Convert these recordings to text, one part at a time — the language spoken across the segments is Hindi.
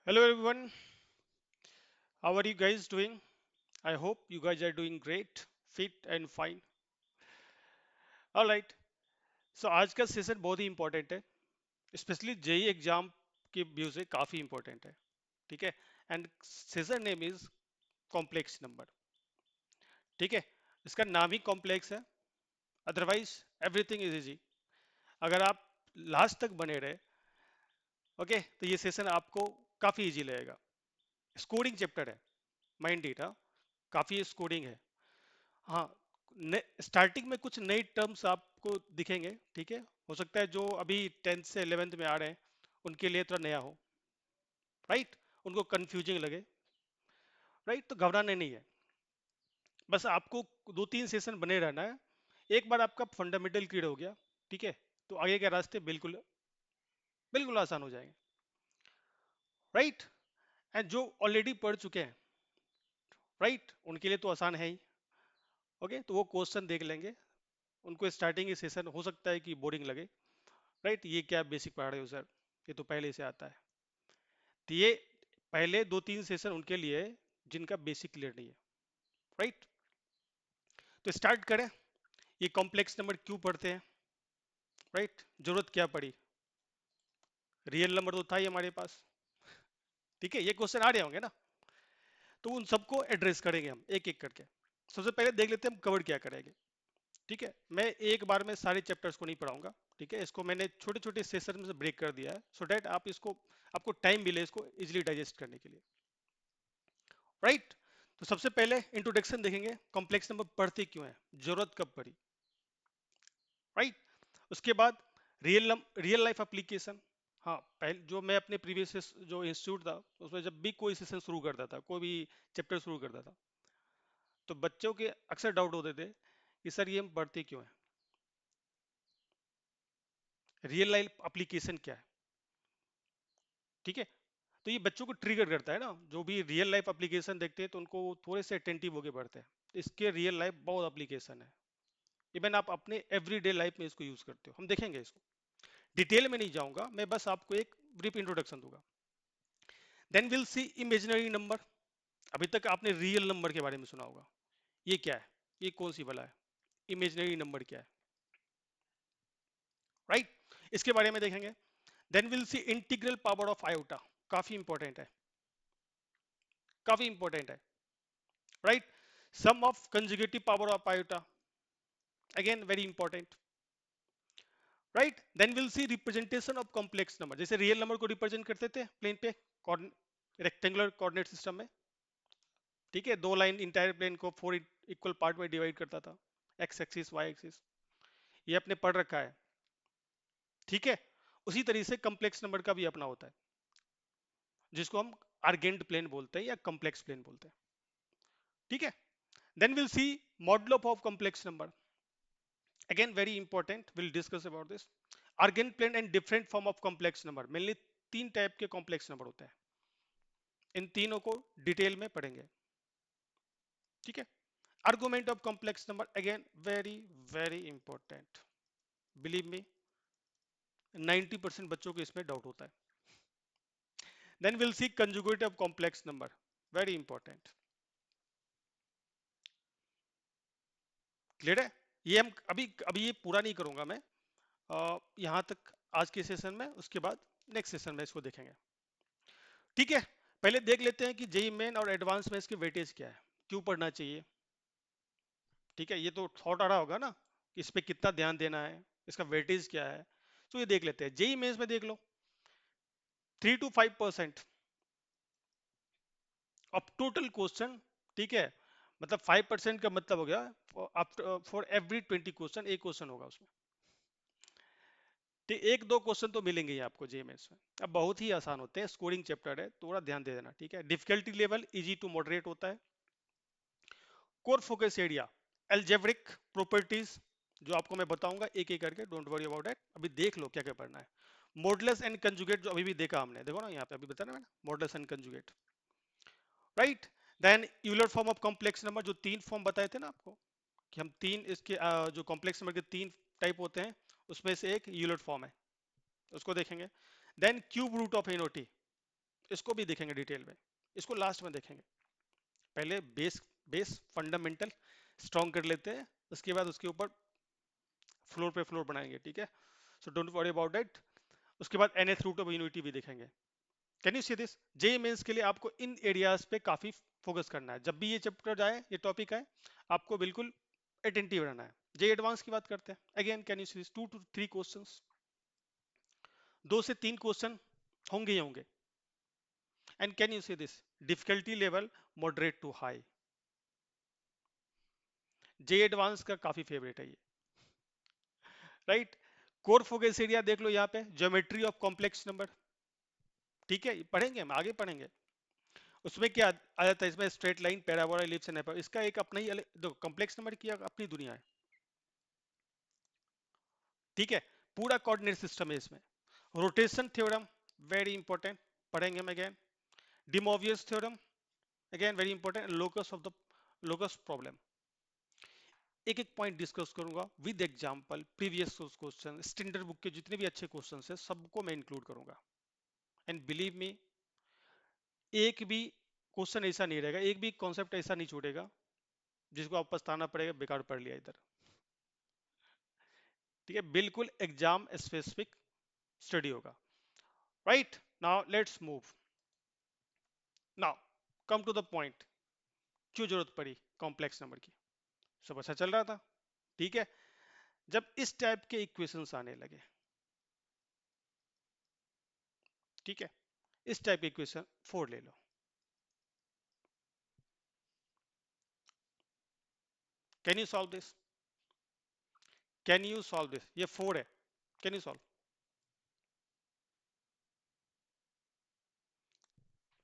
Hello everyone, how are you guys doing? I hope you guys are doing great, fit and fine. Alright, so आज का सेशन बहुत ही इंपॉर्टेंट है, स्पेशली जेई एग्जाम के व्यू से काफी इंपॉर्टेंट है, ठीक है? And session name is complex number, ठीक है? इसका नाम ही कॉम्प्लेक्स है, अदरवाइज एवरीथिंग इज इजी। अगर आप लास्ट तक बने रहे, ओके, तो ये सेशन आपको काफी इजी लगेगा। स्कोरिंग चैप्टर है, माइंड इट, हाँ, काफी स्कोरिंग है। हाँ, स्टार्टिंग में कुछ नए टर्म्स आपको दिखेंगे, ठीक है? हो सकता है जो अभी 10th से 11th में आ रहे हैं उनके लिए थोड़ा नया हो, राइट? उनको कंफ्यूजिंग लगे, राइट? तो घबराने नहीं है, बस आपको दो तीन सेशन बने रहना है। एक बार आपका फंडामेंटल क्लियर हो गया, ठीक है, तो आगे के रास्ते बिल्कुल बिल्कुल आसान हो जाएंगे, राइट? एंड जो ऑलरेडी पढ़ चुके हैं, राइट, उनके लिए तो आसान है ही। ओके, तो वो क्वेश्चन देख लेंगे। उनको स्टार्टिंग के सेशन हो सकता है कि बोरिंग लगे, राइट? ये क्या बेसिक पढ़ा रहे हो सर, ये तो पहले से आता है। तो ये पहले दो तीन सेशन उनके लिए है, जिनका बेसिक क्लियर नहीं है, राइट? तो स्टार्ट करें। ये कॉम्प्लेक्स नंबर क्यों पढ़ते हैं, राइट? जरूरत क्या पड़ी? रियल नंबर तो था ही हमारे पास, ठीक है, ये क्वेश्चन आ रहे होंगे ना, तो उन सबको एड्रेस करेंगे हम एक एक करके। सबसे पहले देख लेते हैं हम कवर क्या करेंगे, ठीक है? मैं एक बार में सारे चैप्टर्स को नहीं पढ़ाऊंगा, ठीक है? इसको मैंने छोटे छोटे सेशन में से ब्रेक कर दिया है, सो डैट आप इसको, आपको टाइम मिले इसको इजिली डाइजेस्ट करने के लिए, राइट? तो सबसे पहले इंट्रोडक्शन देखेंगे, कॉम्प्लेक्स नंबर पढ़ते क्यों है, जरूरत कब पड़ी, राइट? उसके बाद रियल लाइफ एप्लीकेशन। हाँ, पहले जो मैं अपने प्रीवियस जो इंस्टीट्यूट था उसमें जब भी कोई सेशन शुरू करता था, कोई भी चैप्टर शुरू करता था, तो बच्चों के अक्सर डाउट होते थे कि सर ये हम पढ़ते क्यों है, रियल लाइफ एप्लीकेशन क्या है, ठीक है? तो ये बच्चों को ट्रिगर करता है ना, जो भी रियल लाइफ एप्लीकेशन देखते हैं तो उनको थोड़े से अटेंटिव होकर पढ़ते हैं। तो इसके रियल लाइफ बहुत एप्लीकेशन है, इवन आप अपने एवरीडे लाइफ में इसको यूज करते हो, हम देखेंगे इसको। डिटेल में नहीं जाऊंगा मैं, बस आपको एक ब्रीफ इंट्रोडक्शन दूंगा। Then will see imaginary number. अभी तक आपने रियल नंबर के बारे में सुना होगा, ये क्या है, ये कौन सी बला है, इमेजिनरी नंबर क्या है, राइट? इसके बारे में देखेंगे। Then will see integral power of iota, काफी इंपॉर्टेंट है, काफी इंपॉर्टेंट है, right? Sum of conjugative power of iota, again very important, right? Then will see representation of complex number, जैसे रियल नंबर को रिप्रेजेंट करते थे प्लेन पे, रेक्टेंगुलर कोऑर्डिनेट सिस्टम में, ठीक है? दो लाइन इंटायर प्लेन को फोर इक्वल पार्ट में डिवाइड करता था, एक्स एक्सिस वाई एक्सिस, ये अपने पढ़ रखा है, ठीक है? उसी तरीके से कॉम्प्लेक्स नंबर का भी अपना होता है, जिसको हम आर्गेंट प्लेन बोलते हैं या कॉम्प्लेक्स प्लेन बोलते हैं, ठीक है? Then will see modulo of complex number, again very important, will discuss about this. Argand plane and different form of complex number, mainly तीन टाइप के कॉम्प्लेक्स नंबर होते हैं, इन तीनों को डिटेल में पढ़ेंगे, ठीक है? Argument of complex number, again very very important, believe me, 90% बच्चों को इसमें डाउट होता है। Then will see conjugate of complex number, very important, clear है? ये हम अभी अभी ये पूरा नहीं करूंगा मैं, यहां तक आज के सेशन में, उसके बाद नेक्स्ट सेशन में इसको देखेंगे, ठीक है? पहले देख लेते हैं कि जेई मेन और एडवांस में इसकी वेटेज क्या है, क्यों पढ़ना चाहिए, ठीक है? ये तो थॉट आ रहा होगा ना कि इस पे कितना ध्यान देना है, इसका वेटेज क्या है, तो ये देख लेते हैं। जेई मेंस में देख लो, 3 to 5% ऑफ टोटल क्वेश्चन, ठीक है? मतलब 5% का मतलब हो गया फॉर एवरी 20 क्वेश्चन एक क्वेश्चन होगा उसमें, ठीक? एक दो क्वेश्चन तो मिलेंगे ही आपको जेएमएस में। अब बहुत ही आसान होते हैं, स्कोरिंग चैप्टर है, थोड़ा ध्यान दे देना, ठीक है? Difficulty level easy to moderate होता है। Core focus area, algebraic properties, जो आपको मैं बताऊंगा एक एक करके, डोंट वरी अबाउट इट, अभी देख लो क्या क्या पढ़ना है। मॉडुलस एंड कंजुगेट, जो अभी भी देखा हमने, देखो ना यहाँ पे अभी बताया ना मैंने, modulus and conjugate, right? Then Euler form of complex number, जो तीन फॉर्म बताए थे ना आपको, कि हम तीन इसके जो कॉम्प्लेक्स नंबर के तीन टाइप होते हैं, उसमें से एक यूलर फॉर्म है, उसको देखेंगे। Then cube root of unity, इसको भी देखेंगे डिटेल में, इसको लास्ट में देखेंगे। पहले बेस बेस फंडामेंटल स्ट्रॉन्ग कर लेते हैं, उसके बाद उसके ऊपर फ्लोर पे फ्लोर बनाएंगे, ठीक है। So don't worry about it. उसके बाद nth रूट ऑफ यूनिटी भी देखेंगे। Can you see this? JEE Mains के लिए आपको इन एरियाज पे काफी फोकस करना है। जब भी ये चैप्टर आए, ये टॉपिक आए, आपको बिल्कुल अटेंटिव रहना है। जेई एडवांस की बात करते हैं। Again can you see this, 2 to 3 questions, 2 से 3 क्वेश्चन होंगे ही होंगे। And can you see this, difficulty level moderate to high. JEE advance का काफी फेवरेट है ये, राइट। कोर फोकस एरिया देख लो यहाँ पे, ज्योमेट्री ऑफ कॉम्प्लेक्स नंबर, ठीक है, पढ़ेंगे हम, आगे पढ़ेंगे। उसमें क्या आ जाता है, इसमें straight line, parabola, ellipse and hyper, इसका एक अपना ही देखो, कॉम्प्लेक्स नंबर की अपनी दुनिया है, ठीक है। पूरा कोऑर्डिनेट सिस्टम है इसमें। रोटेशन थ्योरम वेरी इंपॉर्टेंट, पढ़ेंगे हम again. De Moivre's theorem again very important. Locus of the locus problem, एक एक पॉइंट डिस्कस करूंगा with example, previous question, standard book के जितने भी अच्छे क्वेश्चन है सबको मैं इंक्लूड करूंगा। एंड बिलीव मी, एक भी क्वेश्चन ऐसा नहीं रहेगा, एक भी कॉन्सेप्ट ऐसा नहीं छूटेगा जिसको आप पछताना पड़ेगा बेकार पढ़ लिया इधर, ठीक है। बिल्कुल एग्जाम स्पेसिफिक स्टडी होगा, right. Now let's move, now come to the point. क्यों जरूरत पड़ी कॉम्प्लेक्स नंबर की? सब अच्छा चल रहा था, ठीक है। जब इस टाइप के इक्वेशंस आने लगे, ठीक है, इस टाइप के इक्वेशन 4 ले लो। Can you solve this? Can you solve this? ये 4 है, can you solve?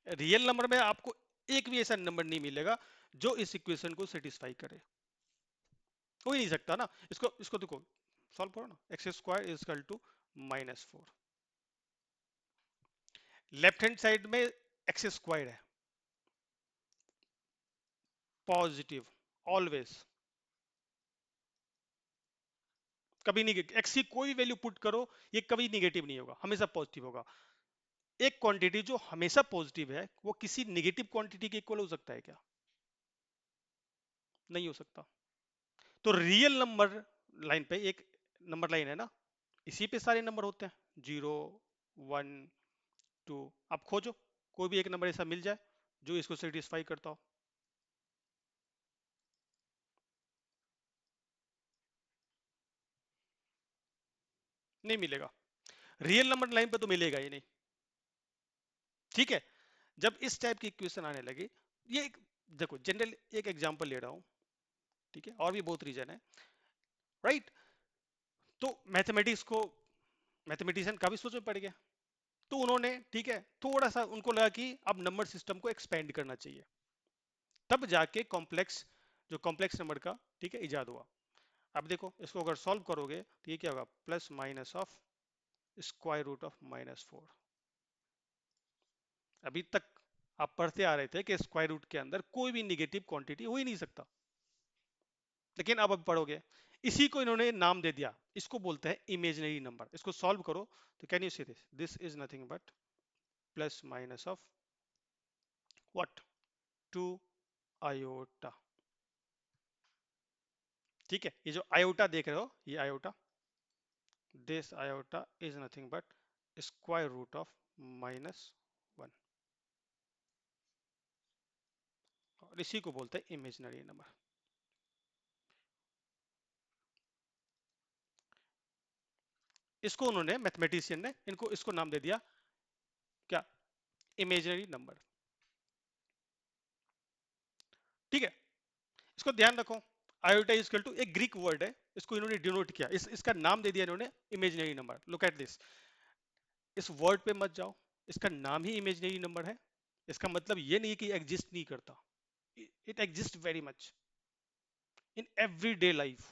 Real number में आपको एक भी ऐसा नंबर नहीं मिलेगा जो इस इक्वेशन को सेटिस्फाई करे, हो ही नहीं सकता ना। इसको इसको देखो, सॉल्व करो ना। X square is equal to -4, left hand side में एक्स स्क्वायर है, पॉजिटिव ऑलवेज, कभी नहीं, एक्स की कोई वैल्यू पुट करो ये कभी निगेटिव नहीं होगा, हमेशा पॉजिटिव होगा। एक क्वांटिटी जो हमेशा पॉजिटिव है वो किसी निगेटिव क्वांटिटी के इक्वल हो सकता है क्या? नहीं हो सकता। तो रियल नंबर लाइन पे एक नंबर लाइन है ना, इसी पे सारे नंबर होते हैं, 0 1 2। आप खोजो, कोई भी एक नंबर ऐसा मिल जाए जो इसको सेटिस्फाई करता हो। नहीं मिलेगा, रियल नंबर लाइन पे तो मिलेगा ही नहीं, ठीक है। जब इस टाइप की इक्वेशन आने लगी, ये एक, देखो जनरल एक एग्जांपल ले रहा हूं, ठीक है, और भी बहुत रीजन है, राइट। तो मैथमेटिक्स को, मैथमेटिशियन का भी सोच में पड़ गया, तो उन्होंने, ठीक है, थोड़ा सा उनको लगा कि अब नंबर सिस्टम को एक्सपेंड करना चाहिए, तब जाके कॉम्प्लेक्स, जो कॉम्प्लेक्स नंबर का, ठीक है, इजाद हुआ। अब देखो इसको अगर सॉल्व करोगे तो ये क्या होगा, plus minus of square root of -4। अभी तक आप पढ़ते आ रहे थे कि स्क्वायर रूट के अंदर कोई भी निगेटिव क्वांटिटी हो ही नहीं सकता, लेकिन अब पढ़ोगे, इसी को इन्होंने नाम दे दिया, इसको बोलते हैं इमेजिनरी नंबर। इसको सॉल्व करो तो can you see this, this is nothing but plus minus of what, 2 iota, ठीक है। ये जो आयोटा देख रहे हो, ये iota, this iota is nothing but square root of -1, और इसी को बोलते हैं इमेजिनरी नंबर। इसको उन्होंने, मैथमेटिशियन ने इनको, इसको नाम दे दिया क्या, इमेजिनरी नंबर, ठीक है। इसको ध्यान रखो, आयोटा इज इक्वल टू एक ग्रीक वर्ड है, इसको इन्होंने डिनोट किया, इसका नाम दे दिया इन्होंने imaginary number. Look at this, इस वर्ड पे मत जाओ, इसका नाम ही इमेजिनरी नंबर है, इसका मतलब ये नहीं कि एग्जिस्ट नहीं करता, it exist very much in everyday life.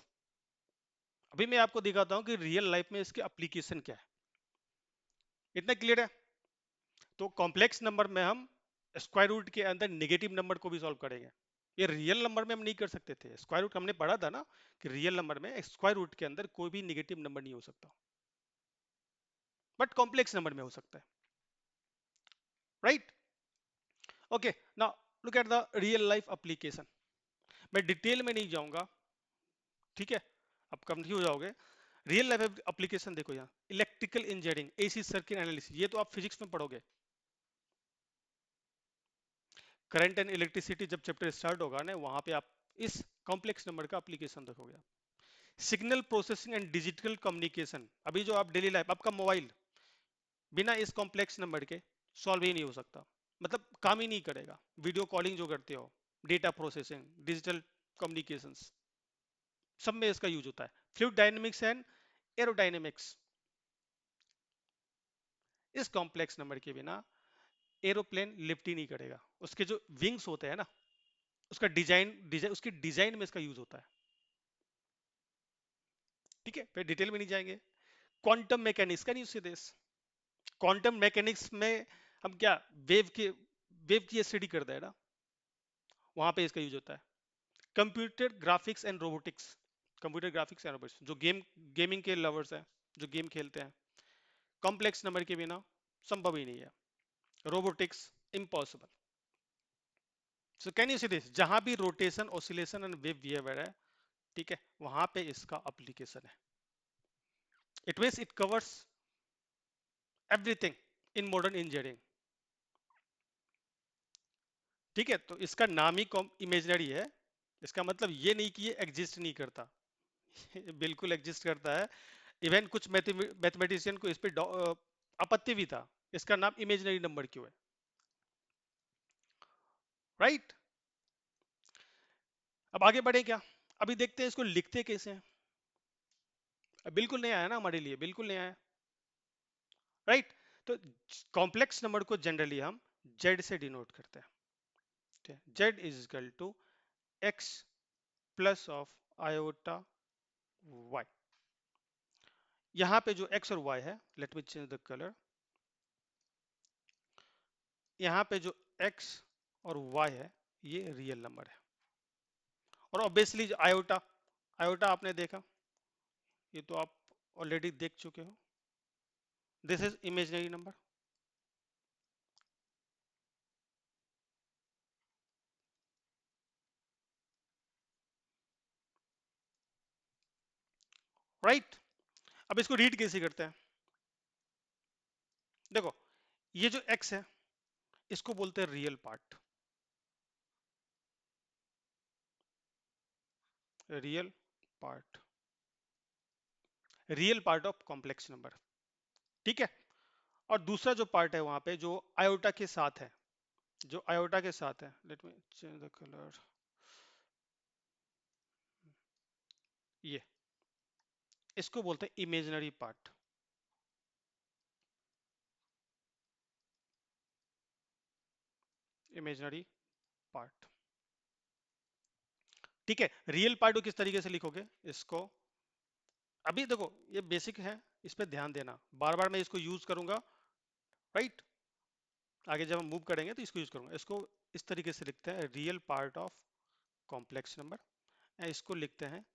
अभी मैं आपको दिखाता हूं कि रियल लाइफ में इसके एप्लीकेशन क्या है, इतना क्लियर है। तो कॉम्प्लेक्स नंबर में हम स्क्वायर रूट के अंदर नेगेटिव नंबर को भी सॉल्व करेंगे, ये रियल नंबर में हम नहीं कर सकते थे। स्क्वायर रूट हमने पढ़ा था ना कि रियल नंबर में स्क्वायर रूट के अंदर कोई भी नेगेटिव नंबर नहीं हो सकता, बट कॉम्प्लेक्स नंबर में हो सकता है। Right? Okay, now look at the real life application. मैं डिटेल में नहीं जाऊंगा, ठीक है, अब कंफ्यूज हो जाओगे। रियल लाइफ एप्लीकेशन देखो यहाँ, electrical engineering, AC circuit analysis, ये तो आप फिजिक्स में पढ़ोगे। करंट एंड इलेक्ट्रिसिटी जब चैप्टर स्टार्ट होगा ना, वहां पे आप इस कॉम्प्लेक्स नंबर का एप्लीकेशन देखोगे आप। Signal processing and digital communication, अभी जो आप डेली लाइफ, आपका मोबाइल बिना इस कॉम्प्लेक्स नंबर के सॉल्व ही नहीं हो सकता, मतलब काम ही नहीं करेगा। वीडियो कॉलिंग जो करते हो, डेटा प्रोसेसिंग, डिजिटल कम्युनिकेशंस, सब में इसका यूज होता है। फ्लूइड डायनेमिक्स एंड एरोडायनेमिक्स, इस कॉम्प्लेक्स नंबर के बिना एरोप्लेन लिफ्ट ही नहीं करेगा। उसके जो विंग्स होते हैं ना, उसका डिजाइन उसकी डिजाइन में इसका यूज होता है। ठीक है, फिर डिटेल में नहीं जाएंगे। क्वांटम मैकेनिक्स का यूज से, क्वांटम मैकेनिक्स में हम क्या, वेव की स्टडी करते हैं ना, वहां पे इसका यूज होता है। Computer graphics and robotics, computer graphics and robotics, जो गेमिंग के लवर्स हैं, जो गेम खेलते हैं, कॉम्प्लेक्स नंबर के बिना संभव ही नहीं है। Robotics impossible. So can you see this, जहां भी rotation, oscillation and wave behaviour है, ठीक है, वहां पे इसका एप्लीकेशन है। It means it covers everything in modern engineering. ठीक है, तो इसका नाम ही इमेजिनरी है। इसका मतलब ये नहीं कि ये एग्जिस्ट नहीं करता, बिल्कुल एग्जिस्ट करता है। इवन कुछ मैथमेटिशियन को इस पे आपत्ति भी था, इसका नाम इमेजिनरी नंबर क्यों है, राइट? अब आगे बढ़े क्या, अभी देखते हैं इसको लिखते कैसे हैं। अब बिल्कुल नया है ना हमारे लिए, बिल्कुल नया है, राइट? तो कॉम्प्लेक्स नंबर को जनरली हम जेड से डिनोट करते हैं। Z is equal to x plus of iota y. यहां पे जो एक्स और वाई है, let me change the colour, यहाँ पे जो x और y है, ये रियल नंबर है। और ऑब्वियसली जो आयोटा, आयोटा आपने देखा, ये तो आप ऑलरेडी देख चुके हो, this is imaginary number, right? अब इसको रीड कैसे करते हैं, देखो, ये जो x है, इसको बोलते हैं real part, real part, real part of complex number, ठीक है। और दूसरा जो पार्ट है वहां पे जो आयोटा के साथ है, जो आयोटा के साथ है, let me change the colour, ये, इसको बोलते हैं इमेजिनरी पार्ट, इमेजिनरी पार्ट, ठीक है। रियल पार्ट को किस तरीके से लिखोगे इसको, अभी देखो ये बेसिक है, इस पे ध्यान देना, बार बार मैं इसको यूज करूंगा, राइट? आगे जब हम मूव करेंगे तो इसको यूज करूंगा। इसको इस तरीके से लिखते हैं, real part of complex number, इसको लिखते हैं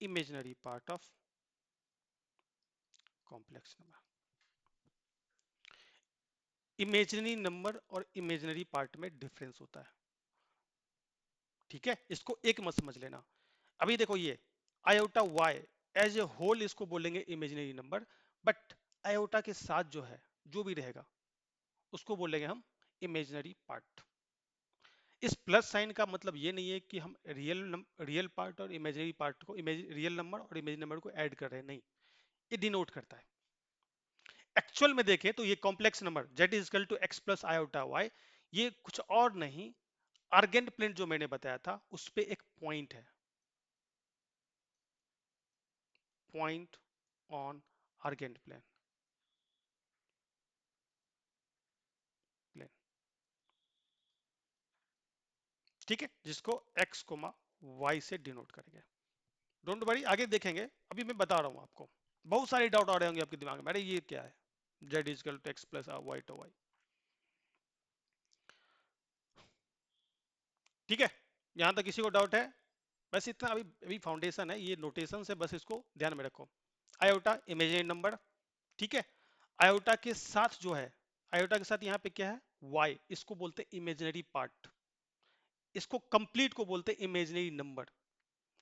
imaginary part of complex number. Imaginary number और इमेजिनरी पार्ट में डिफरेंस होता है, ठीक है, इसको एक मत समझ लेना। अभी देखो ये iota y as a whole इसको बोलेंगे इमेजिनरी नंबर, बट आयोटा के साथ जो है, जो भी रहेगा, उसको बोलेंगे हम इमेजिनरी पार्ट। इस प्लस साइन का मतलब ये नहीं है कि हम रियल पार्ट और इमेजिनरी पार्ट को, रियल नंबर और इमेजिनरी नंबर को ऐड कर रहे हैं, नहीं, ये डिनोट करता है। एक्चुअल में देखें तो ये complex number z is equal to x plus iota y, ये कुछ और नहीं, आर्गेंट प्लेन जो मैंने बताया था उस पे एक पॉइंट है, point on urgent plane, plane, ठीक है, जिसको x कोमा y से डिनोट करेंगे। डोंट वरी, आगे देखेंगे, अभी मैं बता रहा हूं आपको। बहुत सारे डाउट आ रहे होंगे आपके दिमाग में, अरे ये क्या है, z is equal to x plus y to y, ठीक है, यहां तक किसी को डाउट है? बस इतना, अभी अभी फाउंडेशन है, ये नोटेशन से बस इसको ध्यान में रखो। आयोटा इमेजिनरी नंबर, ठीक है, आयोटा के साथ जो है, आयोटा के साथ यहाँ पे क्या है, वाई इसको बोलते हैं इमेजिनरी पार्ट, इसको कंप्लीट को बोलते हैं इमेजिनरी नंबर।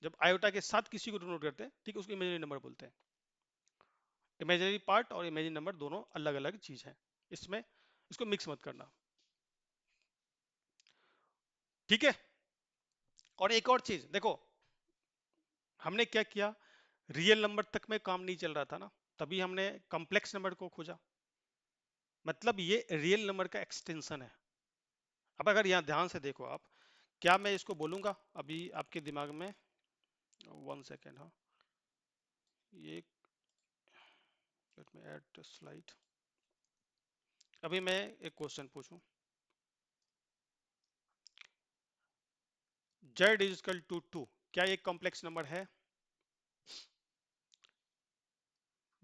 जब आयोटा के साथ किसी को डिनोट करते हैं, ठीक है, उसको इमेजिनरी नंबर बोलते हैं। इमेजिनरी पार्ट और इमेजिनरी नंबर दोनों अलग अलग चीज है, इसमें इसको मिक्स मत करना, ठीक है। और एक और चीज देखो, हमने क्या किया, रियल नंबर तक में काम नहीं चल रहा था ना, तभी हमने कॉम्प्लेक्स नंबर को खोजा, मतलब ये रियल नंबर का एक्सटेंशन है। अब अगर यहाँ ध्यान से देखो आप, क्या मैं इसको बोलूंगा अभी आपके दिमाग में, 1 सेकेंड, हाँ, ये लेट मी ऐड स्लाइड। अभी मैं एक क्वेश्चन पूछूं, z इज इक्वल टू 2, क्या ये कॉम्प्लेक्स नंबर है?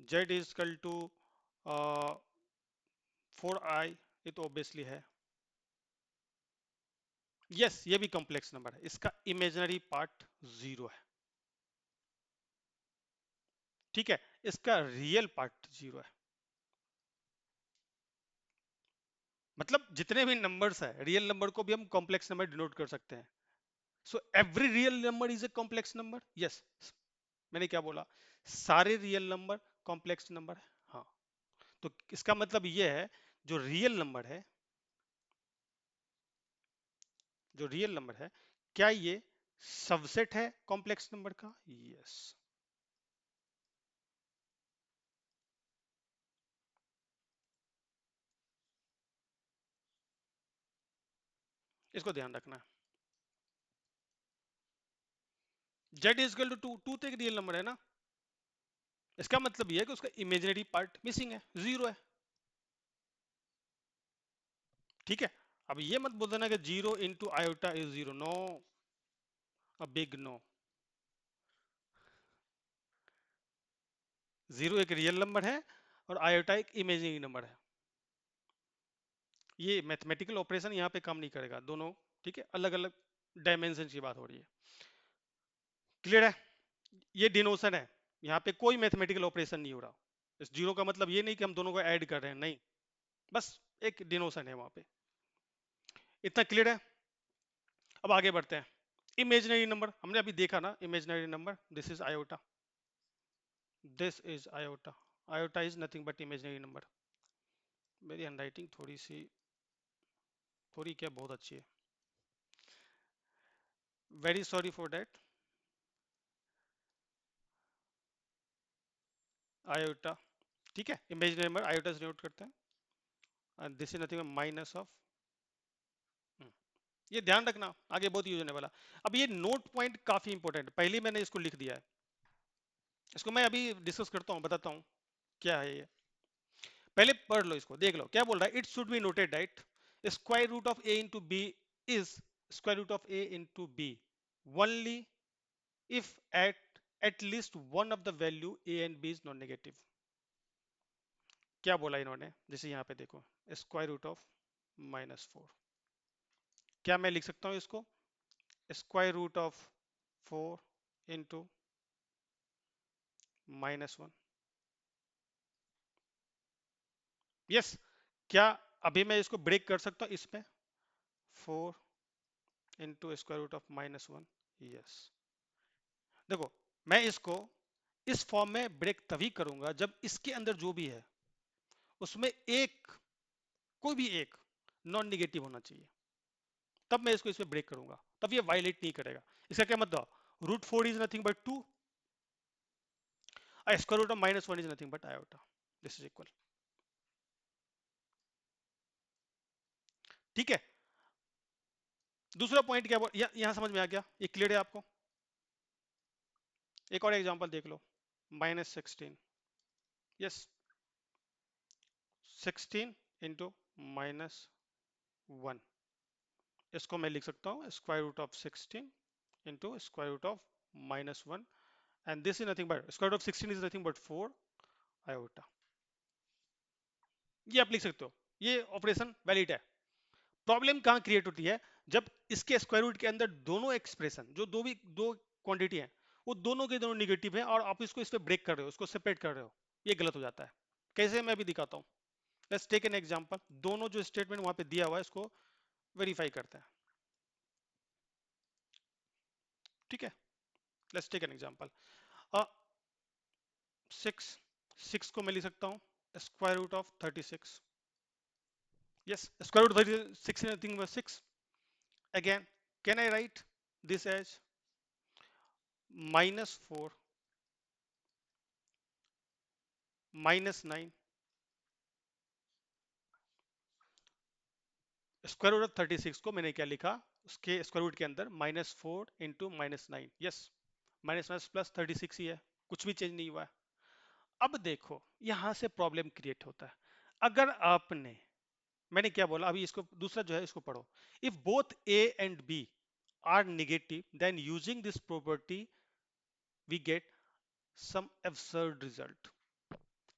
z is equal to 4i, ये तो ऑब्वियसली है। यस, ये भी कॉम्प्लेक्स नंबर है, इसका इमेजिनरी पार्ट 0 है, ठीक है, इसका रियल पार्ट 0 है। मतलब जितने भी नंबर्स है, रियल नंबर को भी हम कॉम्प्लेक्स नंबर डिनोट कर सकते हैं। So every real number is a complex number, yes. मैंने क्या बोला, सारे रियल नंबर कॉम्प्लेक्स नंबर है, हाँ। तो इसका मतलब ये है, जो रियल नंबर है, जो रियल नंबर है, क्या ये सबसेट है कॉम्प्लेक्स नंबर का? यस। इसको ध्यान रखना है। Z is equal to two, two तो एक रियल नंबर है ना, इसका मतलब ये है कि उसका इमेजिनरी पार्ट मिसिंग है, 0 है, ठीक है। अब ये मत बोल देना कि 0 into iota is 0, no, a big no. 0 एक रियल नंबर है और आयोटा एक इमेजिनरी नंबर है। ये मैथमेटिकल ऑपरेशन यहाँ पे काम नहीं करेगा, दोनों, ठीक है, अलग अलग डायमेंशन की बात हो रही है, क्लियर है? ये डिनोशन है, यहाँ पे कोई मैथमेटिकल ऑपरेशन नहीं हो रहा। इस 0 का मतलब ये नहीं कि हम दोनों को ऐड कर रहे हैं, नहीं, बस एक डिनोशन है वहां पे। इतना क्लियर है? अब आगे बढ़ते हैं। इमेजिनरी नंबर हमने अभी देखा ना, imaginary number, this is iota, this is iota, iota is nothing but imaginary number. मेरी हैंडराइटिंग थोड़ी सी, थोड़ी क्या, बहुत अच्छी है, very sorry for that. Iota, ठीक है, इमेजिनरी नंबर आयोटा से नोट करते हैं, and this is nothing but minus of, ये ध्यान रखना, आगे बहुत यूज होने वाला। अब ये नोट पॉइंट काफी इंपॉर्टेंट, पहले मैंने इसको लिख दिया है, इसको मैं अभी डिस्कस करता हूँ, बताता हूँ क्या है ये। पहले पढ़ लो इसको, देख लो क्या बोल रहा है। It should be noted that square root of a into b is square root of a into b only if at least one of the value a and b is non negative. क्या बोला इन्होंने, जैसे यहाँ पे देखो, स्क्वायर रूट ऑफ -4, क्या मैं लिख सकता हूँ इसको, square root of 4 into -1, yes. क्या अभी मैं इसको ब्रेक कर सकता हूँ इसमें, 4 into square root of -1, yes. देखो, मैं इसको इस फॉर्म में ब्रेक तभी करूंगा जब इसके अंदर जो भी है उसमें एक, कोई भी एक नॉन निगेटिव होना चाहिए, तब मैं इसको इसमें ब्रेक करूंगा, तब ये वायलेट नहीं करेगा। इसका क्या मतलब, √4 is nothing but 2, square root of -1 is nothing but iota, this is equal, ठीक है। दूसरा पॉइंट क्या यहां समझ में आ गया, ये क्लियर है आपको? एक और एग्जांपल देख लो, -16, यस, 16 इंटू -1, इसको मैं लिख सकता हूँ square root of 16 into square root of -1, and this is nothing but square root of 16 is nothing but 4 iota. ये आप लिख सकते हो, ये ऑपरेशन वैलिड है। प्रॉब्लम कहाँ क्रिएट होती है, जब इसके स्क्वायर रूट के अंदर दोनों एक्सप्रेशन, जो दो क्वांटिटी है, वो दोनों के दोनों निगेटिव है और आप इसको इस पे ब्रेक कर रहे हो, इसको सेपरेट कर रहे हो, ये गलत हो जाता है। कैसे, मैं भी दिखाता हूँ। लेट्स टेक एन एग्जांपल, दोनों जो स्टेटमेंट वहां पे दिया हुआ है इसको वेरीफाई करते हैं, ठीक है। लेट्स टेक एन एग्जांपल, 6, 6 को मैं लिख सकता हूं square root of 36, yes, square root of 36 is nothing but 6. Again, can I write this as -4 -9, square root of 36 को मैंने क्या लिखा, उसके स्क्वायर रूट के अंदर -4 इंटू -9, यस, माइनस प्लस 36 ही है, कुछ भी चेंज नहीं हुआ है। अब देखो यहां से प्रॉब्लम क्रिएट होता है, अगर आपने, मैंने क्या बोला अभी, इसको दूसरा जो है इसको पढ़ो, if both a and b are negative then using this property we get some absurd result.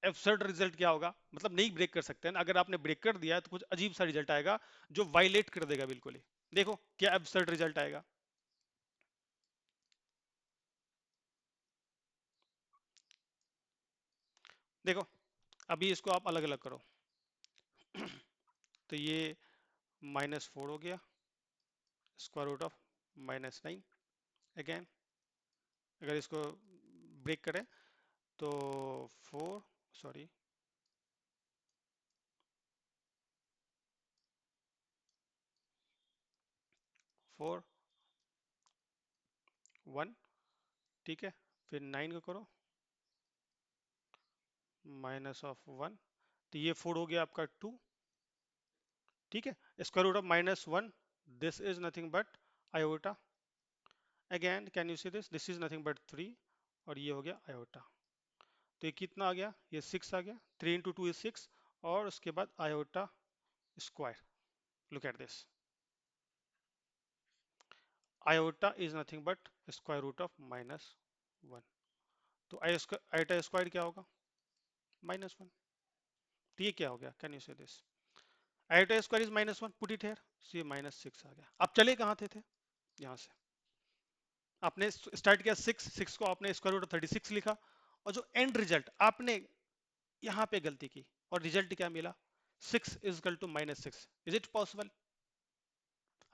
Absurd result क्या होगा, मतलब नहीं ब्रेक कर सकते हैं ना, अगर आपने ब्रेक कर दिया तो कुछ अजीब सा रिजल्ट आएगा जो वायलेट कर देगा बिल्कुल ही। देखो क्या एब्सर्ड रिजल्ट आएगा, देखो अभी इसको आप अलग अलग करो, तो ये -4 हो गया स्क्वायर रूट ऑफ -9, अगेन अगर इसको ब्रेक करें तो 4, सॉरी 4 1, ठीक है, फिर 9 को करो -1, तो ये 4 हो गया आपका 2, ठीक है, square root of -1, this is nothing but iota, again can you see this is nothing but 3, और ये हो गया आयोटा, तो ये कितना आ गया, ये 6 आ गया, 3 इंटू 2 इज 6, और उसके बाद iota square, look at this, iota is nothing but square root of -1, तो आयोटा स्क्वायर क्या होगा, -1, तो ये क्या हो गया, can you say this, iota square is -1, put it here, so ये -6 आ गया। आप चले कहाँ थे यहाँ से आपने स्टार्ट किया 6, 6 को आपने स्क्वायर रूट ऑफ 36 लिखा, और जो एंड रिजल्ट आपने यहाँ पे गलती की, और रिजल्ट क्या मिला, 6 is equal to -6, is it possible,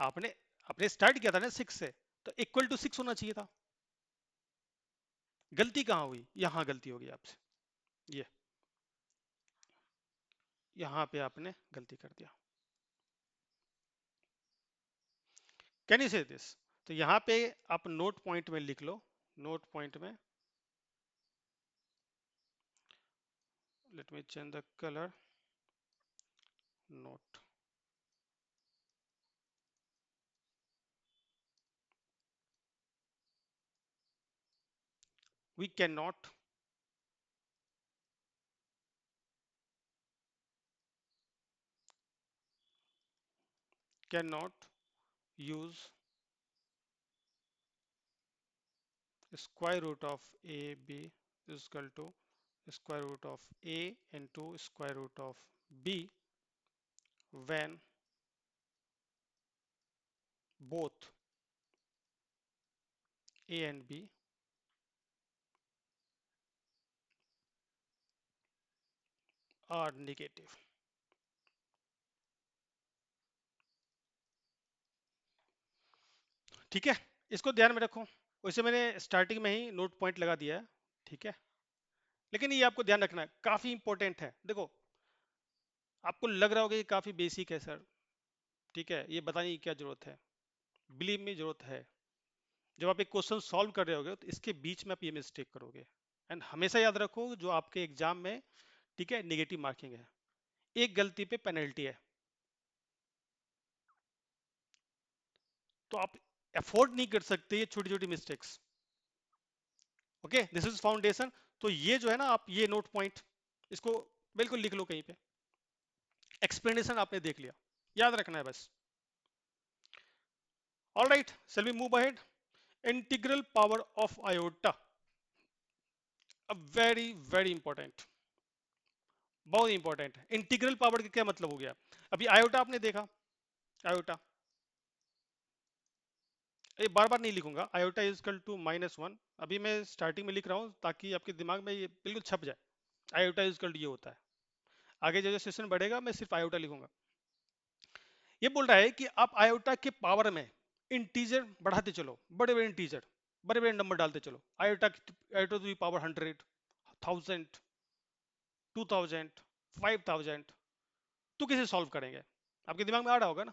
आपने आपने स्टार्ट किया था ना 6 से, तो इक्वल टू 6 होना चाहिए था, गलती कहाँ हुई, यहाँ गलती हो गई आपसे, ये यहाँ पे आपने गलती कर दिया, कैन यू से दिस, तो यहाँ पे आप नोट पॉइंट में लिख लो, नोट पॉइंट में, late me change the colour, note, we cannot use square root of ab is equal to square root of a into square root of b when both a and b are negative, ठीक है, इसको ध्यान में रखो, वैसे मैंने स्टार्टिंग में ही नोट पॉइंट लगा दिया है, ठीक है, लेकिन ये आपको ध्यान रखना है, काफी इंपॉर्टेंट है, देखो आपको लग रहा होगा ये काफी बेसिक है सर, ठीक है, ये बताने की क्या जरूरत है, बिलीव में जरूरत है, जब आप एक क्वेश्चन सॉल्व कर रहे होगे तो इसके बीच में आप ये मिस्टेक करोगे, एंड हमेशा याद रखो जो आपके एग्जाम में, ठीक है, नेगेटिव मार्किंग है, एक गलती पे पेनल्टी है, तो आप अफोर्ड नहीं कर सकते ये छोटी छोटी mistakes, okay, this is foundation, तो ये जो है ना, आप ये नोट पॉइंट इसको बिल्कुल लिख लो कहीं पे, एक्सप्लेनेशन आपने देख लिया, याद रखना है बस, all right, shall we move ahead, integral power of iota, a very very important, बहुत इंपॉर्टेंट है, इंटीग्रल पावर का क्या मतलब हो गया, अभी आयोटा आपने देखा, आयोटा, ये बार बार नहीं लिखूंगा, आयोटा इज इक्वल टू -1, अभी मैं स्टार्टिंग में लिख रहा हूं ताकि आपके दिमाग में ये बिल्कुल छप जाए, आयोटा इज इक्वल टू ये होता है, आगे जो जो सेशन बढ़ेगा मैं सिर्फ आयोटा लिखूंगा। ये बोल रहा है कि आप आयोटा के पावर में इंटीजर बढ़ाते चलो, बड़े बड़े इंटीजर, बड़े बड़े नंबर डालते चलो। आयोटा टू दी पावर 100, 1000, 2000, 5000, तो कैसे सॉल्व करेंगे? आपके दिमाग में आ रहा होगा ना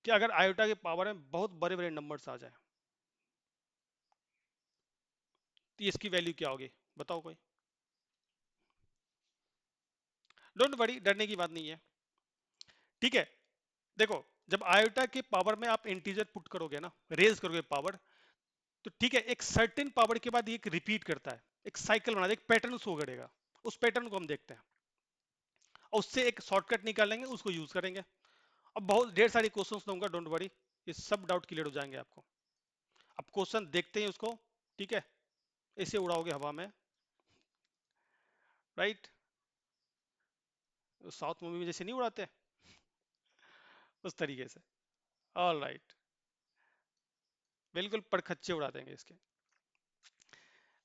कि अगर आयोटा के पावर में बहुत बड़े बड़े नंबर्स आ जाए तो इसकी वैल्यू क्या होगी? बताओ कोई। डोंट वरी, डरने की बात नहीं है। ठीक है, देखो, जब आयोटा के पावर में आप इंटीजर पुट करोगे ना, रेज करोगे पावर, तो ठीक है, एक सर्टेन पावर के बाद ये रिपीट करता है, एक साइकिल बना एक पैटर्न शो करेगा। उस पैटर्न को हम देखते हैं और उससे एक शॉर्टकट निकालेंगे, उसको यूज करेंगे। अब बहुत ढेर सारी क्वेश्चंस दूंगा, डोंट वरी, ये सब डाउट क्लियर हो जाएंगे आपको। अब क्वेश्चन देखते हैं उसको, ठीक है, ऐसे उड़ाओगे हवा में, राइट? साउथ मूवी में जैसे नहीं उड़ाते, उस तरीके से। ऑल राइट, बिल्कुल पड़खच्चे उड़ा देंगे इसके।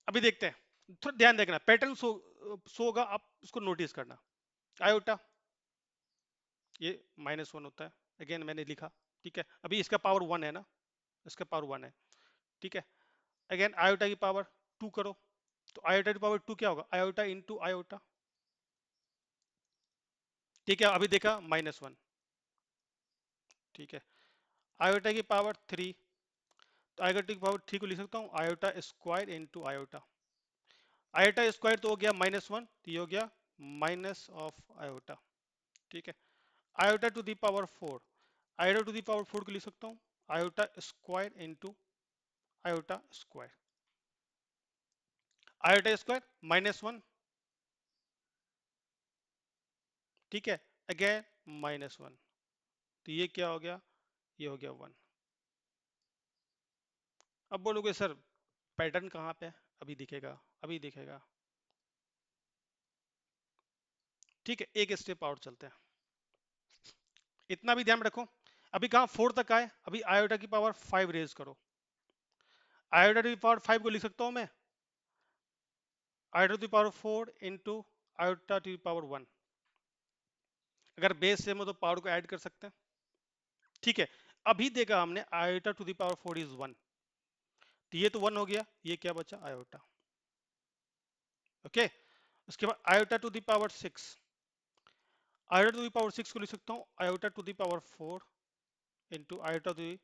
अभी देखते हैं, थोड़ा ध्यान देखना, पैटर्न शो होगा, आप उसको नोटिस करना। आयोटा, ये -1 होता है, अगेन मैंने लिखा, ठीक है। अभी इसका पावर 1 है ना, इसका पावर 1 है, ठीक है। अगेन आयोटा की पावर 2 करो, तो आयोटा की पावर 2 क्या होगा? आयोटा इंटू आयोटा, ठीक है। अभी देखा -1, ठीक है। आयोटा की पावर 3, तो आयोटा की पावर 3 को लिख सकता हूँ iota square into iota. Iota square तो हो गया -1, तो ये हो गया माइनस ऑफ आयोटा, ठीक है। Iota to the power 4, iota to the power 4 को लिख सकता हूँ iota square into iota square. Iota square -1, ठीक है। अगेन -1, तो ये क्या हो गया? ये हो गया 1। अब बोलोगे सर पैटर्न कहाँ पे है? अभी दिखेगा, अभी दिखेगा, ठीक है। एक स्टेप आउट चलते हैं, इतना भी ध्यान रखो। अभी कहाँ 4 तक आए, अभी आयोटा की पावर 5 रेज करो। आयोटा की पावर 5 को लिख सकता हूँ मैं आयोटा की पावर 4 इंटू आयोटा की पावर 1। अगर बेस सेम हो तो पावर को ऐड कर सकते हैं, ठीक है। अभी देखा हमने iota to the power 4 is 1, तो ये तो 1 हो गया, ये क्या बचा? Iota, okay. उसके बाद iota to the power 6, iota to the power 6 को लिख सकता हूँ iota to the power 4 into iota to the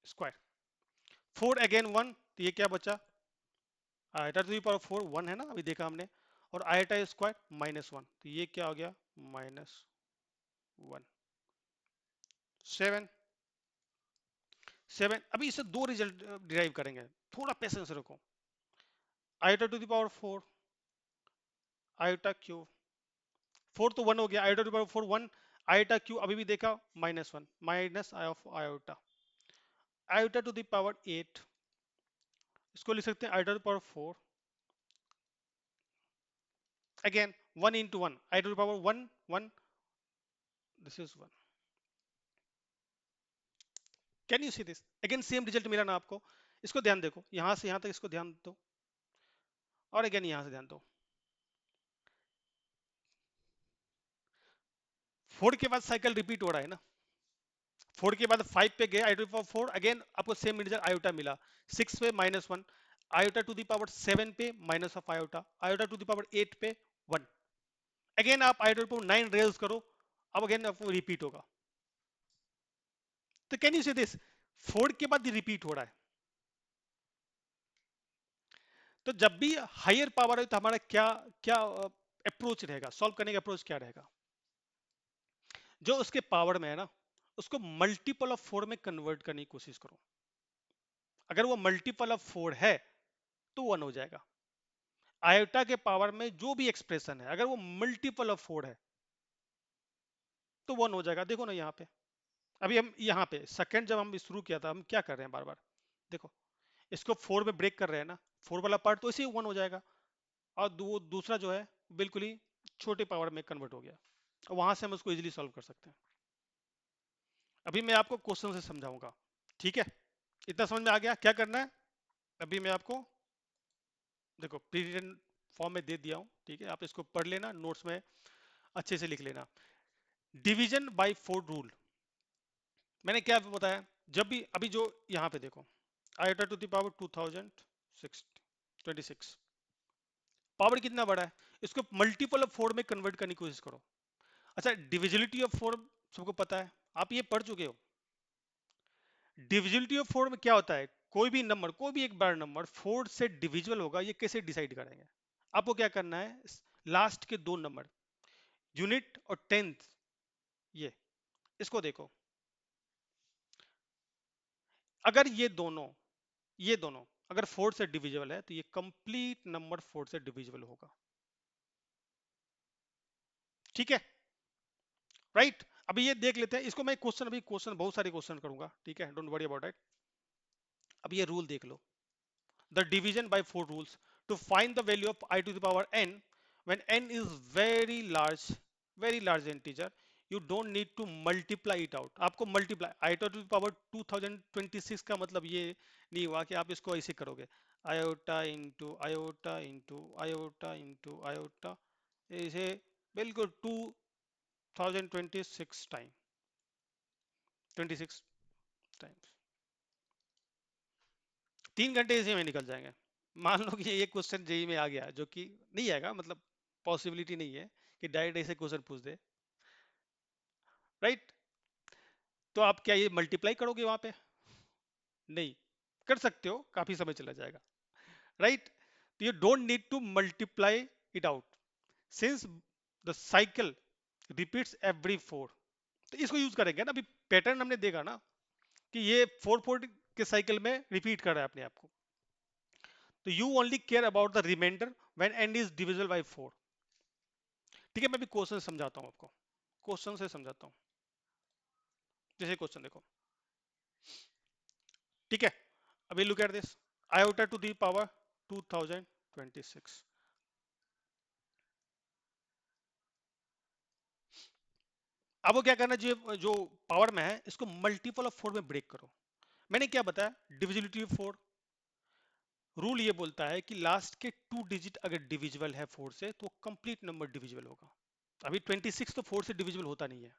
square. 4 again 1, तो ये क्या बचा? आयोटा टू द पावर 4 1 है ना, अभी देखा हमने, और आयोटा स्क्वायर -1, तो ये क्या हो गया? -1, 7, 7। अभी इससे दो रिजल्ट डिराइव करेंगे, थोड़ा पेशेंस रखो। Iota to the power 4 iota cube, 4 तो 1 हो गया, iota to the power 4 1, iota cube अभी भी देखा -1, minus of iota. Iota to the power 8, इसको लिख सकते हैं iota to the power 4, again 1 into 1, iota to the power 1 1, this is 1। Can you see this? Again same result मिला ना आपको? इसको ध्यान देखो, यहां से यहां तक इसको ध्यान दो, और अगेन यहां से ध्यान दो। 4 के बाद साइकिल रिपीट हो रहा है ना, 4 के बाद 5 पे गए आयोटा टू पावर 4, अगेन आपको सेम रिजल्ट आयोटा मिला। 6 पे -1, आयोटा टू द पावर 7 पे minus of iota, iota to the power 8 पे 1। अगेन आप आयोटा टू 9 रेल्स करो, अब अगेन आपको रिपीट होगा। तो कैन यू से दिस? 4 के बाद रिपीट हो रहा है, तो जब भी हायर पावर है तो हमारा क्या क्या अप्रोच रहेगा, सॉल्व करने का अप्रोच क्या रहेगा? जो उसके पावर में है ना, उसको मल्टीपल ऑफ 4 में कन्वर्ट करने की कोशिश करो। अगर वो मल्टीपल ऑफ 4 है तो 1 हो जाएगा। आयोटा के पावर में जो भी एक्सप्रेशन है अगर वो मल्टीपल ऑफ 4 है तो 1 हो जाएगा। देखो ना यहाँ पे, अभी हम यहाँ पे सेकंड जब हम शुरू किया था, हम क्या कर रहे हैं बार बार, देखो, इसको 4 में ब्रेक कर रहे हैं ना, 4 वाला पार्ट तो इसे 1 हो जाएगा, और दूसरा जो है बिल्कुल ही छोटे पावर में कन्वर्ट हो गया, वहां से हम उसको इजिली सॉल्व कर सकते हैं। अभी मैं आपको क्वेश्चन से समझाऊंगा, ठीक है? इतना समझ में आ गया क्या करना है? अभी मैं आपको, देखो, प्री रिटन फॉर्म में दे दिया हूं, ठीक है, आप इसको पढ़ लेना, नोट्स में अच्छे से लिख लेना। डिवीजन बाय फोर रूल, मैंने क्या बताया, जब भी अभी जो यहाँ पे देखो, iota to the power 2026, power कितना बड़ा है, इसको मल्टीपल ऑफ फोर में कन्वर्ट करने की कोशिश करो। अच्छा, डिविजिबिलिटी ऑफ फोर सबको पता है, आप ये पढ़ चुके हो। डिविजिबिलिटी ऑफ फोर में क्या होता है, कोई भी नंबर, कोई भी एक बार नंबर फोर से डिविजिबल होगा, ये कैसे डिसाइड करेंगे। आपको क्या करना है, लास्ट के दो नंबर, यूनिट और टेंथ, ये इसको देखो, अगर ये दोनों अगर फोर से डिविजिबल है तो ये कंप्लीट नंबर फोर से डिविजिबल होगा, ठीक है, राइट। अभी ये देख लेते हैं इसको, मैं क्वेश्चन, अभी क्वेश्चन बहुत सारे क्वेश्चन करूंगा, ठीक है, डोंट वरी अबाउट इट। अब ये रूल देख लो, the division by four rules to find the value of I to the power n when n is very large integer, you don't need to multiply it out। आपको मल्टीप्लाई आयोटा टू पावर 2026 का मतलब ये नहीं हुआ कि आप इसको ऐसे करोगे, iota into iota into iota into iota, ऐसे बिल्कुल 2026 टाइम, 26 टाइम्स, 3 घंटे इसी में निकल जाएंगे। मान लो कि ये क्वेश्चन जेई में आ गया, जो कि नहीं आएगा, मतलब पॉसिबिलिटी नहीं है कि डायरेक्ट ऐसे क्वेश्चन पूछ दे, राइट। तो आप क्या ये मल्टीप्लाई करोगे वहां पे, नहीं कर सकते हो, काफी समय चला जाएगा, राइट। तो you don't need to multiply it out since the cycle repeats every four. तो इसको यूज करेंगे ना, अभी पैटर्न हमने देखा ना कि ये फोर फोर के साइकिल में रिपीट कर रहा है अपने आप को। तो you only care about the remainder when n is divisible by four. ठीक है, मैं भी क्वेश्चन समझाता हूं आपको, क्वेश्चन से समझाता हूं। जैसे क्वेश्चन देखो, ठीक है, अभी look at this, iota to the power 2026। अब वो क्या करना चाहिए, जो पावर में है इसको मल्टीपल ऑफ फोर में ब्रेक करो। मैंने क्या बताया, डिविजिबिलिटी ऑफ फोर, रूल ये बोलता है कि लास्ट के टू डिजिट अगर डिविजिबल है फोर से तो कंप्लीट नंबर डिविजिबल होगा। अभी 26 तो फोर से डिविजिबल होता नहीं है,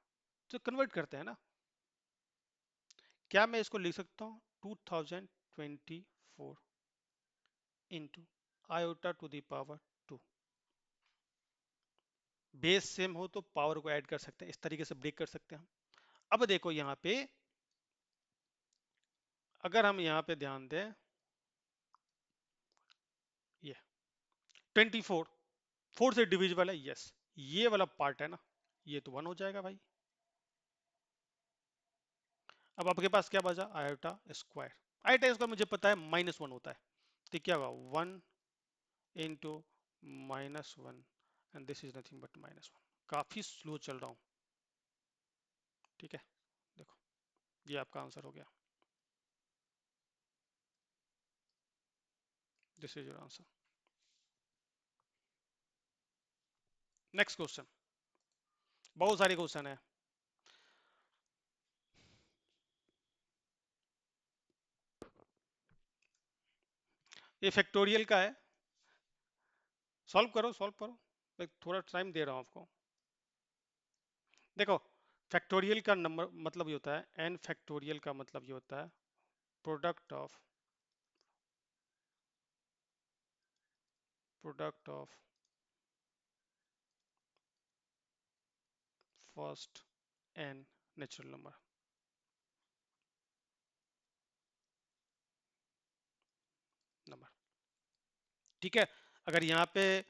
तो कन्वर्ट करते हैं ना। क्या मैं इसको लिख सकता हूँ 2024 into iota to the power 2, base same हो तो पावर को ऐड कर सकते हैं, इस तरीके से ब्रेक कर सकते हैं हम। अब देखो यहाँ पे, अगर हम यहाँ पे ध्यान दें, ये 24 फोर से डिविजिबल है, यस, ये वाला पार्ट है ना, ये तो वन हो जाएगा भाई। अब आपके पास क्या बचा, आयोटा स्क्वायर। आयोटा स्क्वायर मुझे पता है -1 होता है, तो क्या होगा 1 into -1 and this is nothing but -1। काफी स्लो चल रहा हूं, ठीक है, देखो ये आपका आंसर हो गया, this is your answer. Next question, बहुत सारे क्वेश्चन है। ये फैक्टोरियल का है, सॉल्व करो सॉल्व करो, मैं थोड़ा टाइम दे रहा हूं आपको। देखो, फैक्टोरियल का नंबर मतलब ये होता है, एन फैक्टोरियल का मतलब ये होता है product of first n natural number, ठीक है। अगर यहाँ पे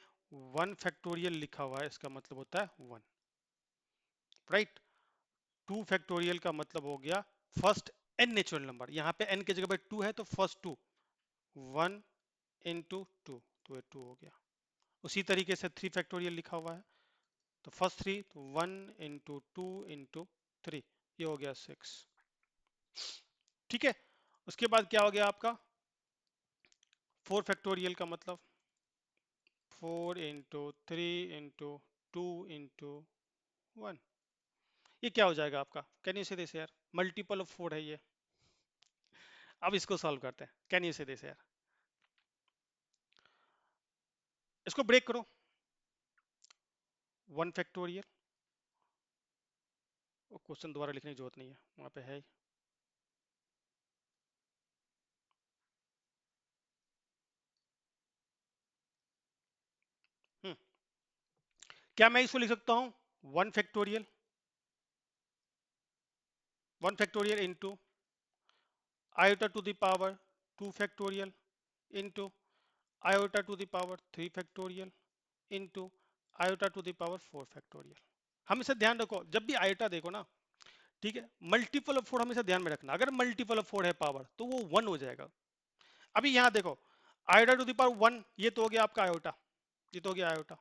1 फैक्टोरियल लिखा हुआ है, इसका मतलब होता है 1, राइट। 2 फैक्टोरियल का मतलब हो गया फर्स्ट एन नेचुरल नंबर, यहाँ पे एन की जगह पे 2 है तो फर्स्ट 2, 1 इंटू 2, तो ये 2 हो गया। उसी तरीके से 3 फैक्टोरियल लिखा हुआ है, तो फर्स्ट 3 तो 1 इंटू 2 इंटू 3, ये हो गया 6, ठीक है। उसके बाद क्या हो गया आपका 4 फैक्टोरियल का मतलब 4 इंटू 3 इंटू 2 इंटू 1, ये क्या हो जाएगा आपका, कैन यू से दिस यार, मल्टीपल ऑफ 4 है ये। अब इसको सॉल्व करते हैं, कैन यू से दिस यार, इसको ब्रेक करो, 1 फैक्टोरियल, क्वेश्चन दोबारा लिखने की जरूरत नहीं है, वहां पे है ही। हम्म, क्या मैं इसको लिख सकता हूं 1 factorial, 1 factorial into iota to the power 2 factorial into iota to the power 3 factorial into iota to the power 4 factorial. हमेशा ध्यान रखो जब भी आयोटा देखो ना, ठीक है, मल्टीपल ऑफ 4 हमेशा ध्यान में रखना, अगर मल्टीपल ऑफ 4 है पावर तो वो 1 हो जाएगा। अभी यहां देखो, आयोटा टू द पावर 1, ये तो हो गया आपका आयोटा, ये तो हो गया आयोटा,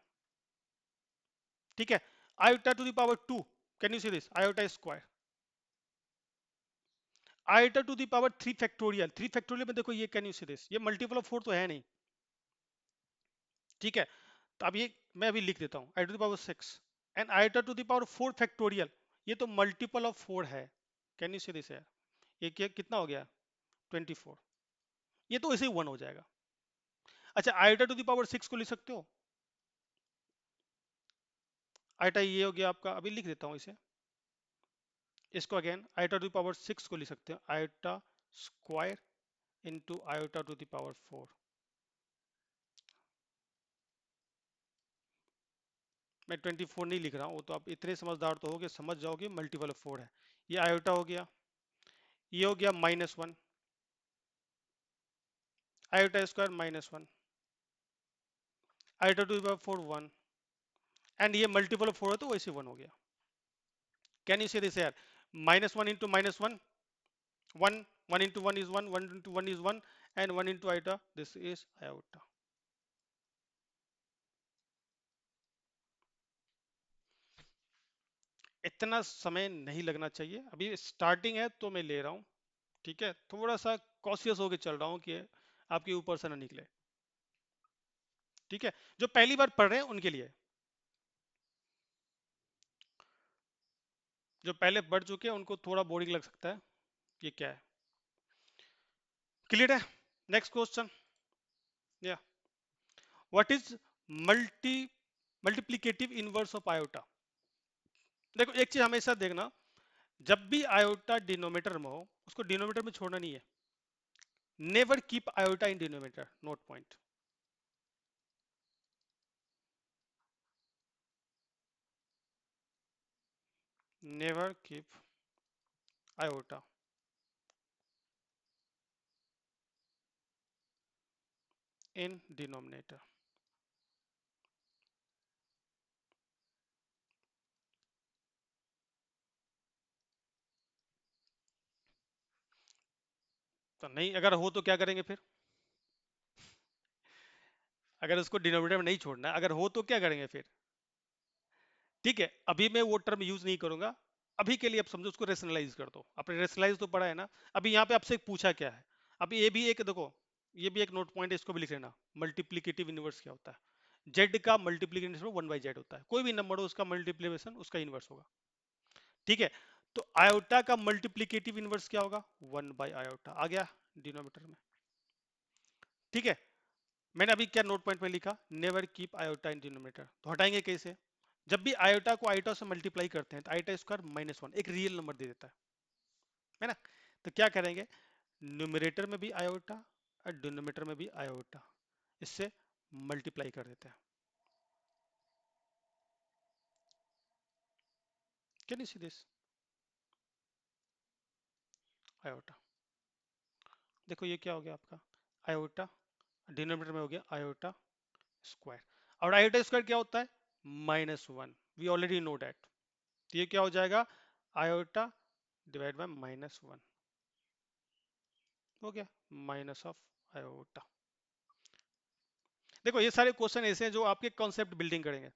ठीक है। Iota to the power 2, can you see this, iota square. Iota to the power 3 factorial, 3 factorial में देखो ये, कैन यू सी दिस, ये मल्टीपल ऑफ 4 तो है नहीं, ठीक है। तो अब ये मैं अभी लिख देता हूं, I to the power 6 and iota to the power 4 factorial, ये तो मल्टीपल ऑफ 4 है, कैन यू सी दिस है, ये कितना हो गया 24, ये तो ऐसे ही 1 हो जाएगा। अच्छा, आयोटा टू द पावर 6 को लिख सकते हो, आयोटा ये हो गया आपका, अभी लिख देता हूं इसे, इसको again iota to the power 6 को लिख सकते हो, iota square into iota to the power 4। मैं 24 नहीं लिख रहा हूँ, वो तो आप इतने समझदार तो होगे, समझ जाओगे मल्टीपल ऑफ 4 है। ये आयोटा हो गया, ये हो गया -1, iota square -1, iota to the power 4 1, and ये मल्टीपल ऑफ 4 है तो वैसे 1 हो गया। कैन यू से दिस यार, -1 into -1, 1, 1 into 1 is 1, 1 into 1 is 1, and 1 into iota, this is iota. इतना समय नहीं लगना चाहिए, अभी स्टार्टिंग है तो मैं ले रहा हूँ, ठीक है, थोड़ा सा कॉशियस होके चल रहा हूँ कि आपके ऊपर से ना निकले, ठीक है। जो पहली बार पढ़ रहे हैं उनके लिए, जो पहले पढ़ चुके हैं उनको थोड़ा बोरिंग लग सकता है, ये क्या है, क्लियर है। नेक्स्ट क्वेश्चन, या what is multi multiplicative inverse of iota. देखो एक चीज हमेशा देखना, जब भी आयोटा डिनोमिनेटर में हो उसको डिनोमिनेटर में छोड़ना नहीं है, never keep iota in denominator, note point, never keep iota in denominator. तो नहीं, अगर हो तो क्या करेंगे फिर, अगर उसको डिनोमिनेटर में नहीं छोड़ना है, अगर हो तो क्या करेंगे फिर, ठीक है। अभी मैं वो टर्म यूज नहीं करूंगा, अभी के लिए अब समझो उसको रेशनलाइज कर दो, आपने रेशनलाइज तो पढ़ा है ना। अभी यहाँ पे आपसे एक पूछा क्या है, अभी ये भी एक देखो, ये भी एक नोट पॉइंट है, इसको भी लिख लेना, मल्टीप्लिकेटिव इनवर्स क्या होता है, जेड का मल्टीप्लिकेशन 1/z होता है, कोई भी नंबर हो उसका मल्टीप्लिकेशन उसका इनवर्स होगा, ठीक है। तो आयोटा का मल्टीप्लिकेटिव इनवर्स क्या होगा, 1/आयोटा, आ गया डिनोमिनेटर में, ठीक है। मैंने अभी क्या नोट पॉइंट में लिखा, never keep iota in denominator, तो हटाएंगे कैसे, जब भी आयोटा को आयोटा से मल्टीप्लाई करते हैं तो आयोटा स्क्वायर -1 एक रियल नंबर दे देता है ना। तो क्या करेंगे, न्यूमरेटर में भी आयोटा और डिनोमिनेटर में भी आयोटा, इससे मल्टीप्लाई कर देते हैं, can you see this, iota, देखो ये क्या हो गया आपका, आयोटा, डिनोमिनेटर में हो गया आयोटा स्क्वायर, और आयोटा स्क्वायर क्या होता है, -1, वी ऑलरेडी नो दैट, तो ये क्या हो जाएगा, आयोटा डिवाइड बाय -1, हो गया माइनस ऑफ आयोटा। देखो ये सारे क्वेश्चन ऐसे हैं जो आपके कॉन्सेप्ट बिल्डिंग करेंगे,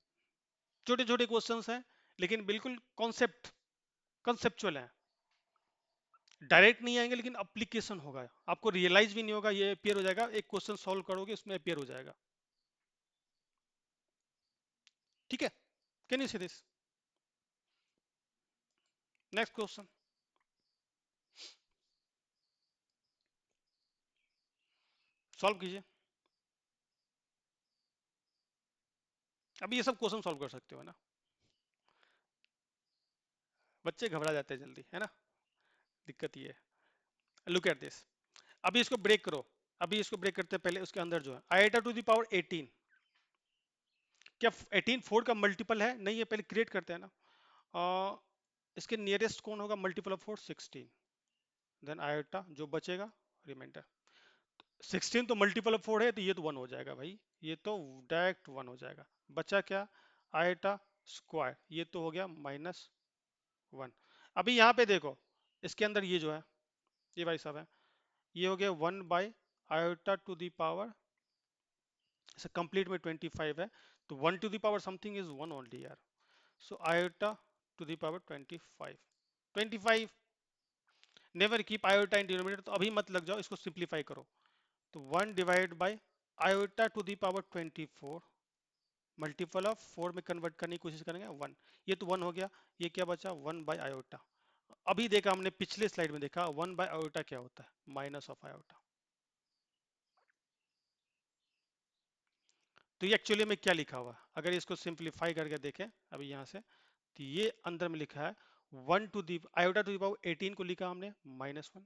छोटे छोटे क्वेश्चंस हैं लेकिन बिल्कुल कॉन्सेप्ट कंसेप्चुअल है, डायरेक्ट नहीं आएंगे लेकिन अप्लीकेशन होगा, आपको रियलाइज भी नहीं होगा, ये अपियर हो जाएगा, एक क्वेश्चन सॉल्व करोगे उसमें अपियर हो जाएगा, ठीक है। Can you see this, next question, solve कीजिए। अब ये सब क्वेश्चन सॉल्व कर सकते हो ना, बच्चे घबरा जाते हैं जल्दी, है ना, दिक्कत ये है। लुक एट दिस, अभी इसको ब्रेक करो, अभी इसको ब्रेक करते हैं पहले उसके अंदर जो है आईटा टू द पावर 18, क्या 18 4 का मल्टीपल है? नहीं है, पहले क्रिएट करते हैं ना। अ, इसके नियरेस्ट कौन होगा मल्टीपल ऑफ 4? 16, देन आयोटा जो बचेगा रिमाइंडर। 16 तो मल्टीपल ऑफ 4 है, तो ये तो 1 हो जाएगा भाई, ये तो डायरेक्ट 1 हो जाएगा। बचा क्या? आयोटा स्क्वायर, ये तो हो गया -1। अभी यहाँ पे देखो, इसके अंदर ये जो है, ये भाई साहब है, ये हो गया 1 by iota to the power, complete में 25 है, तो 1 to the power something is 1 only यार। So iota to the power 25, 25, never keep iota in denominator, तो अभी मत लग जाओ, इसको सिंप्लीफाई करो। तो 1 divide by iota to the power 24, multiple of 4 में कन्वर्ट करने की कोशिश करेंगे 1, ये तो 1 हो गया, ये क्या बचा 1 बाई आयोटा। अभी देखा हमने पिछले स्लाइड में देखा 1 बाई आयोटा क्या होता है, माइनस ऑफ आयोटा। तो ये एक्चुअली में क्या लिखा हुआ है, अगर इसको सिंप्लीफाई करके देखें अभी यहाँ से, तो ये अंदर में लिखा है 1 to the iota to the power 18 को लिखा हमने -1,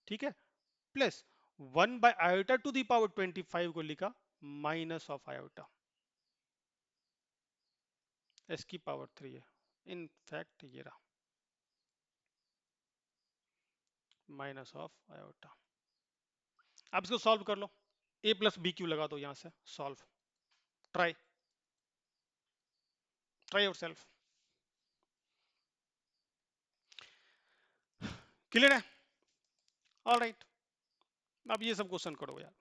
ठीक है, plus 1 by iota to the power 25 को लिखा माइनस ऑफ आयोटा, एस की पावर 3 है, इन फैक्ट ये रहा माइनस ऑफ आयोटा। अब इसको सॉल्व कर लो, ए प्लस बी क्यू लगा दो यहां से, solve, try, try your self. Clear है? ऑल राइट, अब ये सब क्वेश्चन करो यार।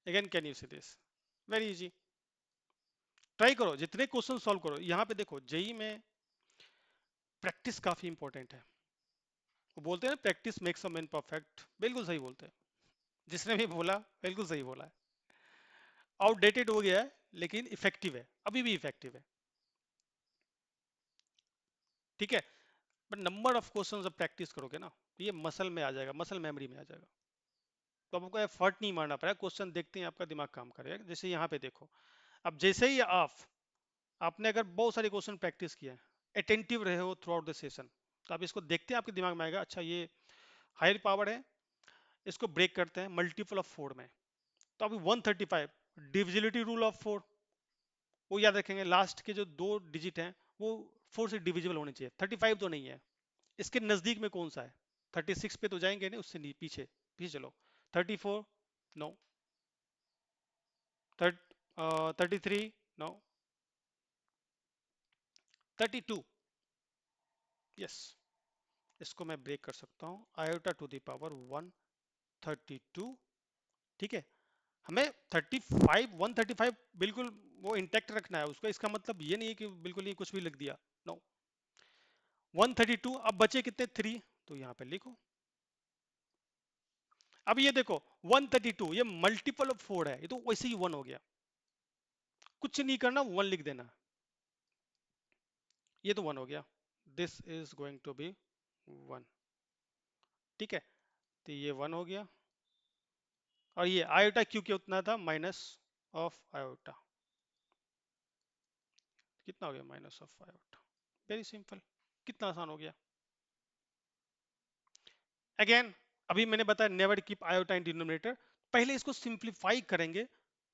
Again can you see this, very easy, try करो, जितने क्वेश्चन सॉल्व करो। यहाँ पे देखो जेई में प्रैक्टिस काफी इंपॉर्टेंट है, वो बोलते हैं practice makes a man perfect, बिल्कुल सही बोलते हैं, जिसने भी बोला बिल्कुल सही बोला है। आउटडेटेड हो गया है लेकिन इफेक्टिव है, अभी भी इफेक्टिव है, ठीक है। बट नंबर ऑफ क्वेश्चंस जब प्रैक्टिस करोगे ना, तो ये मसल में आ जाएगा, मसल मेमोरी में आ जाएगा, तो आपको एफर्ट नहीं मारना पड़ेगा, क्वेश्चन देखते हैं आपका दिमाग काम करेगा। जैसे यहाँ पे देखो, अब जैसे ही आपने अगर बहुत सारे क्वेश्चन प्रैक्टिस किए हैं, अटेंटिव रहे हो थ्रू आउट द सेशन, तो आप इसको देखते हैं आपके दिमाग में आएगा, अच्छा ये हायर पावर है, इसको ब्रेक करते हैं मल्टीपल ऑफ 4 में, तो अभी 135 डिविजिबिलिटी रूल ऑफ 4 वो याद रखेंगे, लास्ट के जो 2 डिजिट हैं वो 4 से डिविजिबल होने चाहिए, 35 तो नहीं है। इसके नजदीक में कौन सा है? 36 पे तो जाएंगे नहीं, उससे नहीं, पीछे पीछे चलो, 34 नो, 33 नो, 32 यस, इसको मैं ब्रेक कर सकता हूँ आयोटा टू द पावर 132, ठीक है। हमें 35 135 बिल्कुल वो इंटैक्ट रखना है उसको, इसका मतलब ये नहीं है कि बिल्कुल ही कुछ भी लिख दिया, नो। 132, अब बचे कितने 3, तो यहाँ पे लिखो। अब ये देखो 132 ये मल्टीपल ऑफ 4 है, ये तो वैसे ही 1 हो गया, कुछ नहीं करना 1 लिख देना, ये तो 1 हो गया, this is going to be 1, ठीक है, तो ये 1 हो गया। और ये आयोटा क्यू क्या उतना था, माइनस ऑफ आयोटा, कितना हो गया minus of iota, very simple, कितना आसान हो गया। अगेन अभी मैंने बताया never keep iota in denominator, पहले इसको सिंप्लीफाई करेंगे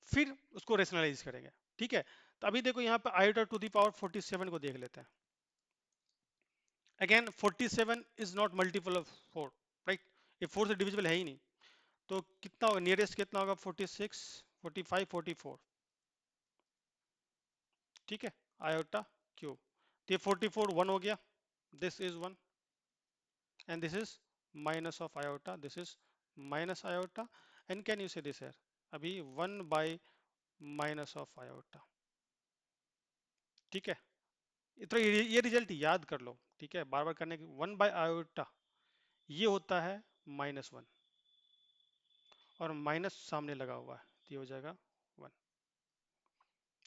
फिर उसको रेशनलाइज करेंगे, ठीक है। तो अभी देखो यहाँ पे आयोटा टू द पावर 47 को देख लेते हैं। Again 47 is not multiple of 4, right, ये 4 से डिविजिबल है ही नहीं, तो कितना होगा नियरेस्ट, कितना होगा 46 45 44, ठीक है, आयोटा क्यूब, तो ये 44 1 हो गया, this is 1 and this is minus of iota, this is minus iota, and can you say this here, अभी 1 by minus of iota, ठीक है। तो ये रिजल्ट याद कर लो, ठीक है, बार बार करने की, 1 by iota ये होता है -1, और माइनस सामने लगा हुआ है, तो ये हो जाएगा 1।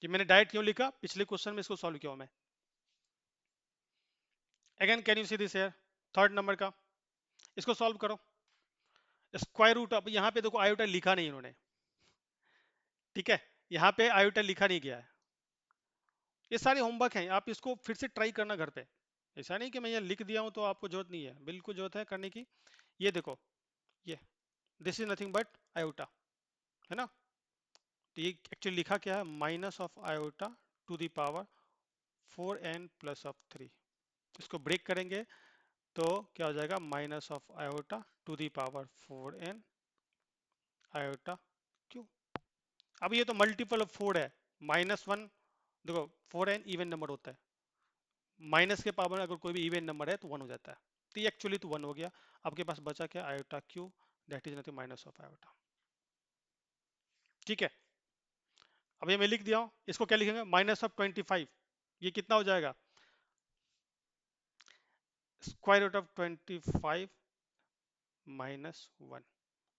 ये मैंने डायरेक्ट क्यों लिखा, पिछले क्वेश्चन में इसको सॉल्व किया मैं। Again can you see this here, third number का, इसको सॉल्व करो, स्क्वायर रूट, अब यहाँ पे देखो आयोटा लिखा नहीं इन्होंने, ठीक है, यहाँ पे आयोटा लिखा नहीं गया है। ये सारे होमवर्क हैं, आप इसको फिर से ट्राई करना घर पे। ऐसा नहीं कि मैं ये लिख दिया हूँ तो आपको जरूरत नहीं है, बिल्कुल जरूरत है करने की। ये देखो, ये this is nothing but iota, है ना। तो ये एक्चुअली लिखा क्या है, minus of iota to the power 4n plus of 3। इसको ब्रेक करेंगे तो क्या हो जाएगा, minus of iota to the power 4n iota cube. अब ये तो मल्टीपल ऑफ 4 है, -1। देखो 4n इवन नंबर होता है, माइनस के पावर अगर कोई भी इवन नंबर है तो 1 हो जाता है। तो ये एक्चुअली तो 1 हो गया। आपके पास बचा क्या, iota Q, that is nothing minus of iota. ठीक है, अब ये मैं लिख दिया हूं, इसको क्या लिखेंगे, -25। ये कितना हो जाएगा, स्क्वायर रूट ऑफ 25 -1।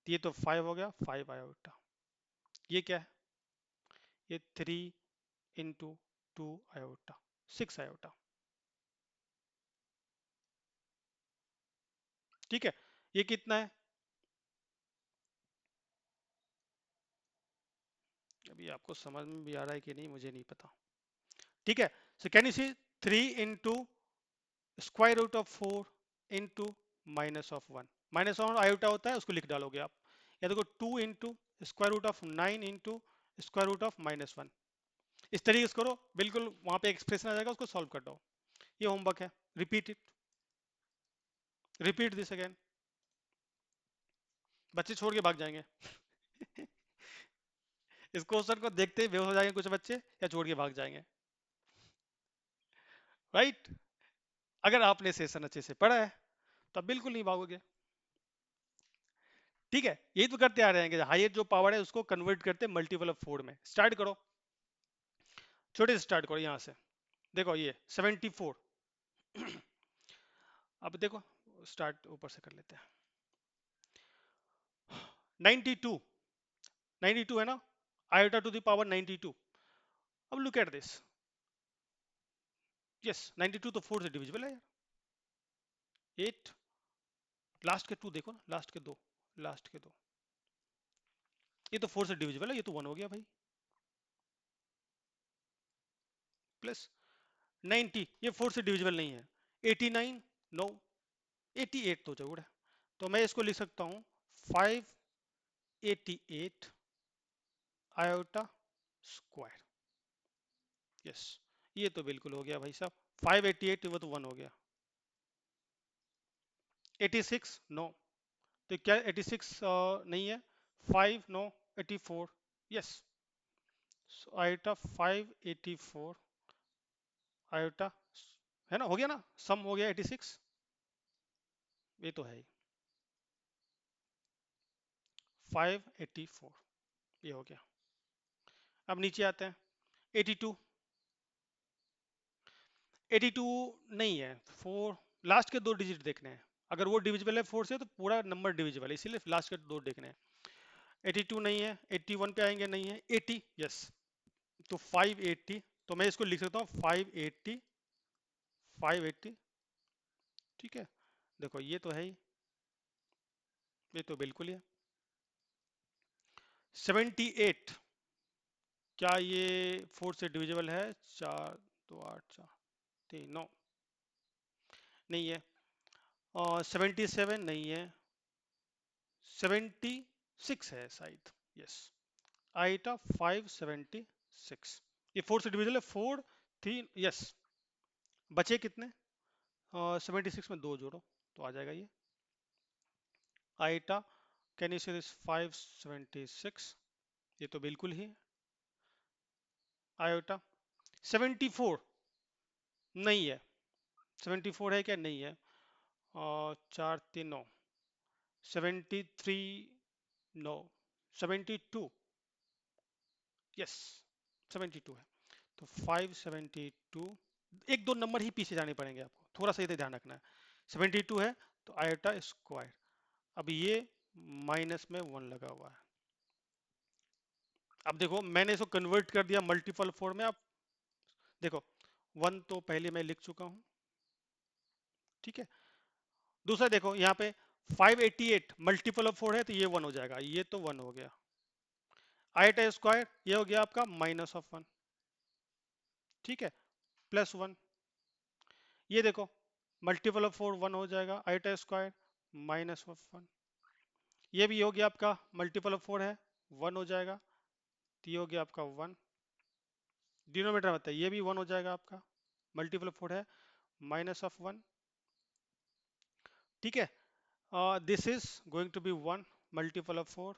ये तो 5 हो गया, 5 आयोटा। ये क्या है, ये 3 इंटू 2 आयोटा, 6 आयोटा। ठीक है, ये कितना है, अभी आपको समझ में भी आ रहा है कि नहीं मुझे नहीं पता। ठीक है, so can you see 3 into square root of 4 into -1। -1 आयोटा होता है, उसको लिख डालोगे आप। या देखो 2 into square root of 9 into square root of -1। इस तरीके से करो, बिल्कुल वहां पे एक्सप्रेशन आ जाएगा, उसको सॉल्व कर दो। ये होमवर्क है, repeat it, repeat this again. बच्चे छोड़ के भाग जाएंगे। इस क्वेश्चन को देखते ही बेहोश हो जाएंगे कुछ बच्चे, या छोड़ के भाग जाएंगे, राइट। अगर आपने सेशन अच्छे से पढ़ा है तो आप बिल्कुल नहीं भागोगे। ठीक है, यही तो करते आ रहे हैं कि हायर जो पावर है उसको कन्वर्ट करते मल्टीपल ऑफ 4 में। स्टार्ट करो, छोटे से स्टार्ट करो यहाँ से। देखो ये 74। अब देखो, स्टार्ट ऊपर से कर लेते हैं। 92, 92 है ना, आयोटा टू द पावर 92। अब लुक एट दिस, यस 92 तो 4 से डिविजिबल है यार। 8, लास्ट के 2 देखो ना, लास्ट के दो, लास्ट के दो, ये तो 4 से डिविजिबल है, ये तो 1 हो गया भाई। प्लस 90, ये 4 से डिविजिबल नहीं है। 89, नो। 88 तो जरूर है, तो मैं इसको लिख सकता हूं 588 आयोटा स्क्वायर। यस, ये तो बिल्कुल हो गया भाई साहब। 588 वो तो 1 हो गया। 86, नो। तो क्या 86 नहीं है, 5 नो, 84, यस। आयोटा 584 आयोटा, है ना, हो गया ना, सम हो गया 86। ये तो है ही, 584, ये हो गया। अब नीचे आते हैं, 82। 82 नहीं है, 4, लास्ट के 2 डिजिट देखने हैं। अगर वो डिविजिबल है 4 से तो पूरा नंबर डिविजिबल है, इसीलिए लास्ट के 2 देखने हैं। 82 नहीं है, 81 पे आएंगे, नहीं है। 80, यस, तो 580, तो मैं इसको लिख सकता हूँ 580, 580। ठीक है, देखो ये तो है ही, ये तो बिल्कुल ही है। 78, क्या ये 4 से डिविजिबल है, 4 2 8 4 3, नो, नहीं है। और 77 नहीं है, 76 है शायद, यस। आईटा 576, ये 4 से डिविजिबल है, 4 3, यस। बचे कितने, 76 में 2 जोड़ो तो आ जाएगा ये। आईटा, कैन यू से दिस 576, ये तो बिल्कुल ही है। आयोटा 74 नहीं है, 74 है क्या, नहीं है। और 4 3 9, 73, नो। 72, यस, 72 है। तो 572, एक दो नंबर ही पीछे जाने पड़ेंगे आपको, थोड़ा सा इधर ध्यान रखना है। 72 है तो आयोटा स्क्वायर। अब ये माइनस में 1 लगा हुआ है। अब देखो मैंने इसको कन्वर्ट कर दिया मल्टीपल फॉर्म में। आप देखो 1 तो पहले मैं लिख चुका हूं, ठीक है। दूसरा देखो यहाँ पे 588 मल्टीपल ऑफ 4 है तो ये 1 हो जाएगा, ये तो 1 हो गया। आईटा स्क्वायर ये हो गया आपका माइनस ऑफ वन, ठीक है, प्लस वन। ये देखो मल्टीपल ऑफ फोर वन हो जाएगा, आईटा स्क्वायर माइनस ऑफ वन। ये भी हो गया आपका मल्टीपल ऑफ फोर है, वन हो जाएगा, तो ये हो गया आपका वन। डिनोमीटर बताइए, ये भी वन हो जाएगा आपका, मल्टीपल ऑफ फोर है, माइनस ऑफ वन, ठीक है। This is going to be one multiple of four,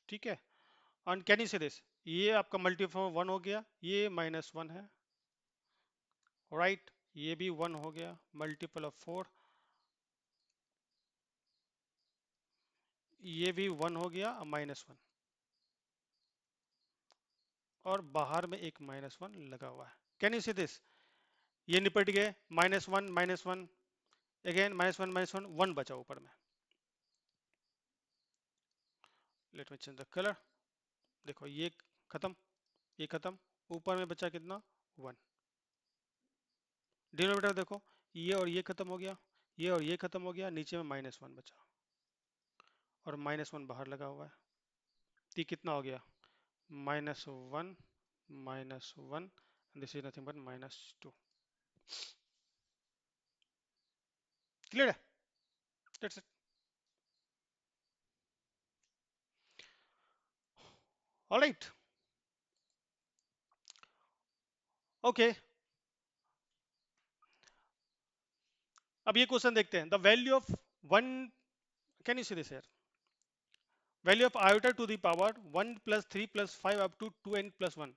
ठीक है। And can you say this, ये आपका मल्टीपल वन हो गया, ये माइनस वन है, राइट, ये भी वन हो गया मल्टीपल ऑफ फोर, ये भी वन हो गया माइनस वन, और बाहर में एक माइनस वन लगा हुआ है। कैन यू से दिस, ये निपट गए, minus one again, minus one, one बचा ऊपर में। Late me change the colour, देखो ये खत्म, ये खत्म, ऊपर में बचा कितना, वन। डिनोमिनेटर देखो, ये और ये खत्म हो गया, ये और ये खत्म हो गया, नीचे में माइनस वन बचा, और माइनस वन बाहर लगा हुआ है, तो ये कितना हो गया, minus one, minus one, this is nothing but minus two. Clear है, दैट्स इट। Alright, okay. अब ये क्वेश्चन देखते हैं, the value of one, can you see this here, value of iota to the power one plus three plus five up to two n plus one.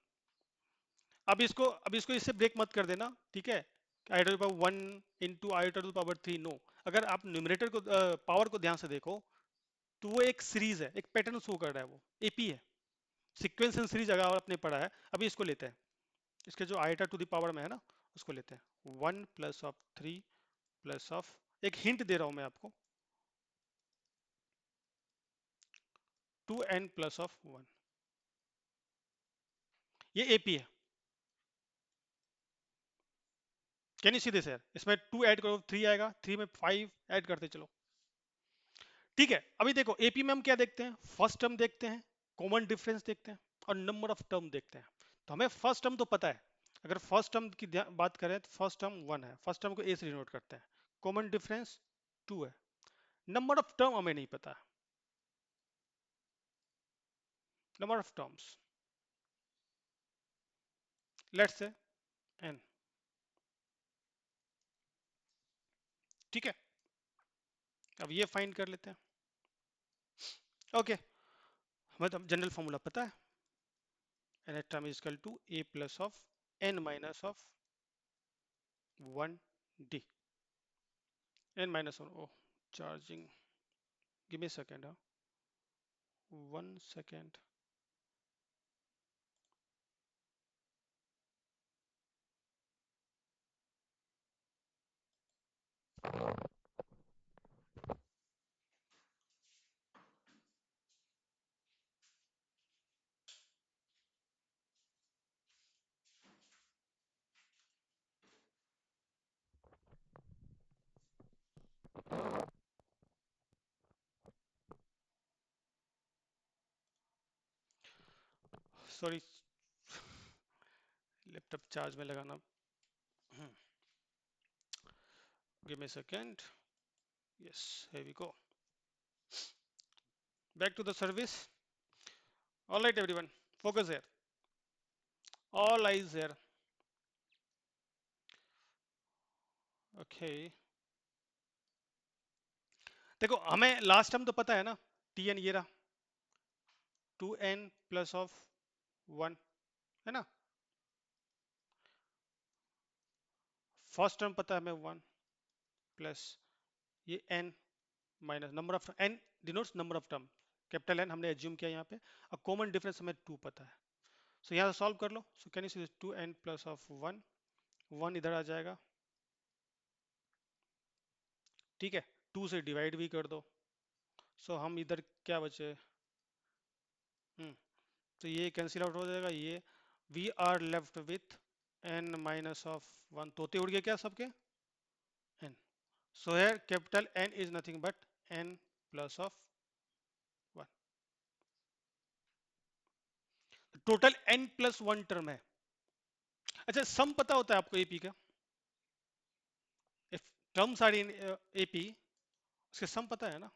अब इसको इससे ब्रेक मत कर देना, ठीक है, iota to power one into iota to power three, no. अगर आप न्यूमरेटर को पावर को ध्यान से देखो, तो वो एक सीरीज है, एक पैटर्न शो कर रहा है, वो एपी है, सीक्वेंस एंड सीरीज अगर आपने पढ़ा है। अभी इसको लेते हैं, इसके जो आयोटा टू द पावर में है ना, उसको लेते हैं, one plus of three plus of, एक हिंट दे रहा हूं मैं आपको, two n plus of one, ये एपी है। कैन यू सी दिस यार, इसमें टू ऐड करो थ्री आएगा, थ्री में फाइव ऐड करते चलो, ठीक है। अभी देखो एपी में हम क्या देखते हैं, फर्स्ट टर्म देखते हैं, कॉमन डिफरेंस देखते हैं, और नंबर ऑफ टर्म देखते हैं। तो हमें फर्स्ट टर्म तो पता है, अगर फर्स्ट टर्म की बात करें तो फर्स्ट टर्म वन है, फर्स्ट टर्म को ए से डिनोट करते हैं, कॉमन डिफरेंस टू है, नंबर ऑफ टर्म हमें नहीं पता, number of terms let's say n, ठीक है। अब ये फाइंड कर लेते हैं, ओके। हमें तो जनरल फॉर्मूला पता है, nth term is equal to a plus of n minus of one d, n minus one, oh charging, give me second, one second. Sorry, laptop charge में लगाना, give me second, yes, here we go, back to the service। All right everyone, focus here, all eyes here, okay। देखो हमें लास्ट टर्म तो पता है ना, टी एन ये रहा, two n plus of one, है ना, फर्स्ट टर्म पता है हमें वन, प्लस ये n minus number of n, denotes number of term, capital n हमने एज्यूम किया यहाँ पे, और कॉमन डिफरेंस हमें टू पता है, सो यहाँ से सॉल्व कर लो। So can you see to n plus of one, one इधर आ जाएगा, ठीक है, टू से डिवाइड भी कर दो, सो हम इधर क्या बचे, तो ये कैंसिल आउट हो जाएगा, ये we are left with n minus of one, तोते उड़ गए क्या सबके, एन, सो है capital n is nothing but n plus of one, total n+1 term है। अच्छा, सम पता होता है आपको एपी का? If terms are in AP, उसके सम पता है ना?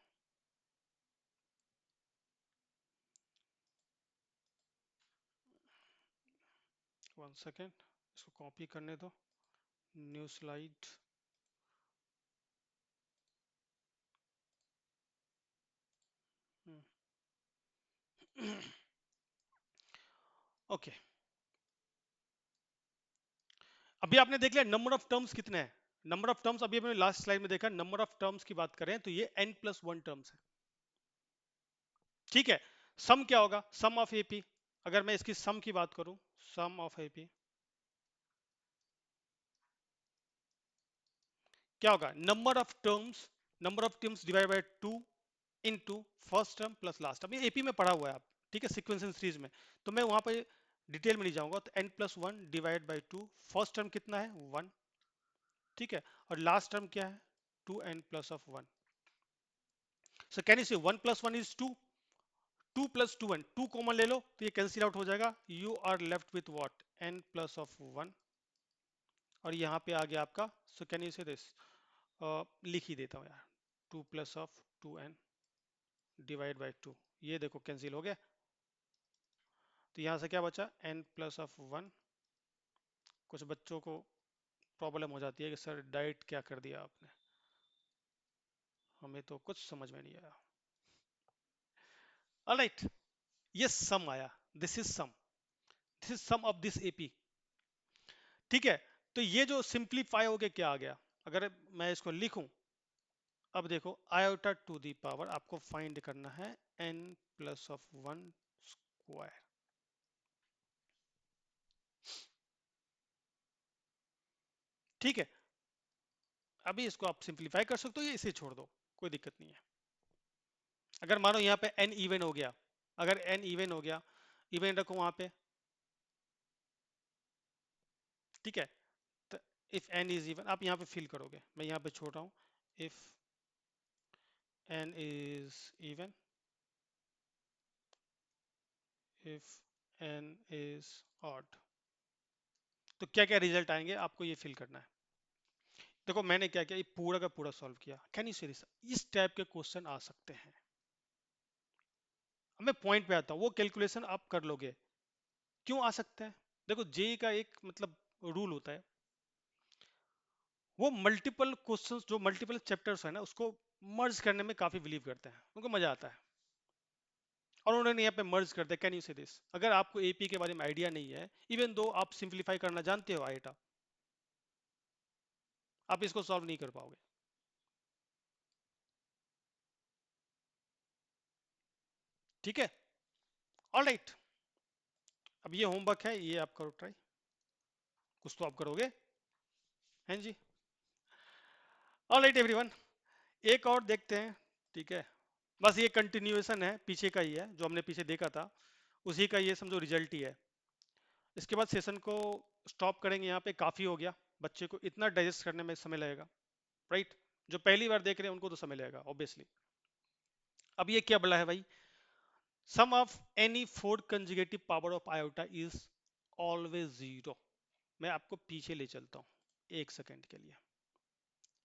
1 सेकेंड, इसको कॉपी करने दो, न्यू स्लाइड। ओके, अभी आपने देख लिया नंबर ऑफ टर्म्स कितने हैं। नंबर ऑफ टर्म्स अभी हमने लास्ट स्लाइड में देखा, नंबर ऑफ टर्म्स की बात करें तो ये n+1 टर्म्स है। ठीक है, सम क्या होगा? सम ऑफ एपी, अगर मैं इसकी सम की बात करूं, सम ऑफ एपी क्या होगा? Number of terms divide by 2 into first term plus last term. ये एपी में पढ़ा हुआ है आप, ठीक है, सीक्वेंशियल सीरीज में, तो मैं वहां पे डिटेल में नहीं जाऊंगा। तो n+1 divide by 2, first term कितना है? 1, ठीक है, और लास्ट टर्म क्या है? 2n plus of 1। So can you से 1+1 इज 2, 2+2n, 2 कॉमन ले लो तो ये कैंसिल आउट हो जाएगा। You are left with what? n plus of 1, और यहाँ पे आ गया आपका, so can you say this, लिख ही देता हूँ यार, 2 plus of 2n divide by 2, ये देखो कैंसिल हो गया। तो यहाँ से क्या बचा? n plus of 1। कुछ बच्चों को प्रॉब्लम हो जाती है कि सर डाइट क्या कर दिया आपने, हमें तो कुछ समझ में नहीं आया। ऑलराइट, ये सम आया, this is sum, this is sum of this AP, ठीक है। तो ये जो सिंप्लीफाई हो गया क्या आ गया? अगर मैं इसको लिखूं, अब देखो, आयोटा टू दी पावर आपको फाइंड करना है n प्लस ऑफ 1 स्क्वायर, ठीक है। अभी इसको आप सिंप्लीफाई कर सकते हो या इसे छोड़ दो, कोई दिक्कत नहीं है। अगर मानो यहाँ पे n इवन हो गया, अगर n इवन हो गया, इवन रखो वहां पे, ठीक है। तो इफ n इज इवन, आप यहाँ पे फिल करोगे, मैं यहाँ पे छोड़ रहा हूँ, if n is even, if n is odd, तो क्या क्या रिजल्ट आएंगे आपको ये फिल करना है। देखो मैंने क्या किया, ये पूरा का पूरा सॉल्व किया। कैन यू सीरियस, इस टाइप के क्वेश्चन आ सकते हैं। अब मैं पॉइंट पे आता हूँ, वो कैलकुलेशन आप कर लोगे। क्यों आ सकता है? देखो जेई का एक मतलब रूल होता है, वो मल्टीपल क्वेश्चंस, जो मल्टीपल चैप्टर्स है ना, उसको मर्ज करने में काफी बिलीव करते हैं, उनको मजा आता है, और उन्होंने यहाँ पे मर्ज कर दिया। कैन यू से दिस, अगर आपको एपी के बारे में आइडिया नहीं है, इवन दो आप सिंप्लीफाई करना जानते हो आइटा, आप इसको सॉल्व नहीं कर पाओगे, ठीक है। ऑलराइट, अब ये होमवर्क है, ये आप करो ट्राई, कुछ तो आप करोगे, हैं जी। ऑलराइट एवरीवन, एक और देखते हैं, ठीक है। बस ये कंटिन्यूएशन है, पीछे का ही है, जो हमने पीछे देखा था उसी का ये समझो रिजल्ट ही है। इसके बाद सेशन को स्टॉप करेंगे, यहाँ पे काफी हो गया, बच्चे को इतना डाइजेस्ट करने में समय लगेगा, राइट। जो पहली बार देख रहे हैं उनको तो समय लगेगा ऑब्वियसली। अब ये क्या बोला है भाई? Sum of any four consecutive power of iota is always zero. मैं आपको पीछे ले चलता हूं एक सेकेंड के लिए।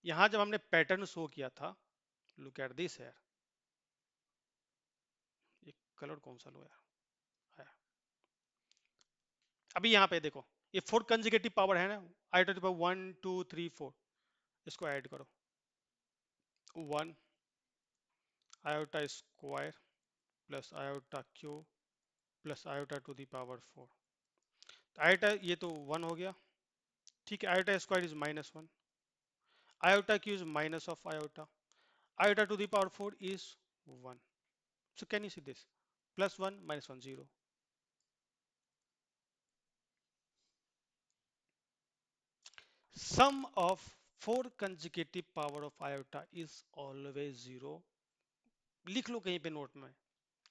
यहां जब हमने पैटर्न शो किया था, लुक एट दिस यार, ये कलर कौन सा लो यार, आया। अभी यहाँ पे देखो, ये फोर कंजुगेटिव पावर है ना, आयोटा टू पावर 1 2 3 4, इसको ऐड करो, 1 iota square plus iota cube plus iota to the power 4। Iota ये तो 1 हो गया, ठीक है। Iota square is -1, iota cube is minus of iota, iota to the power 4 is 1। So can you see this? +1 -1 0. Sum of four consecutive power of iota is always 0. लिख लो कहीं पे नोट में,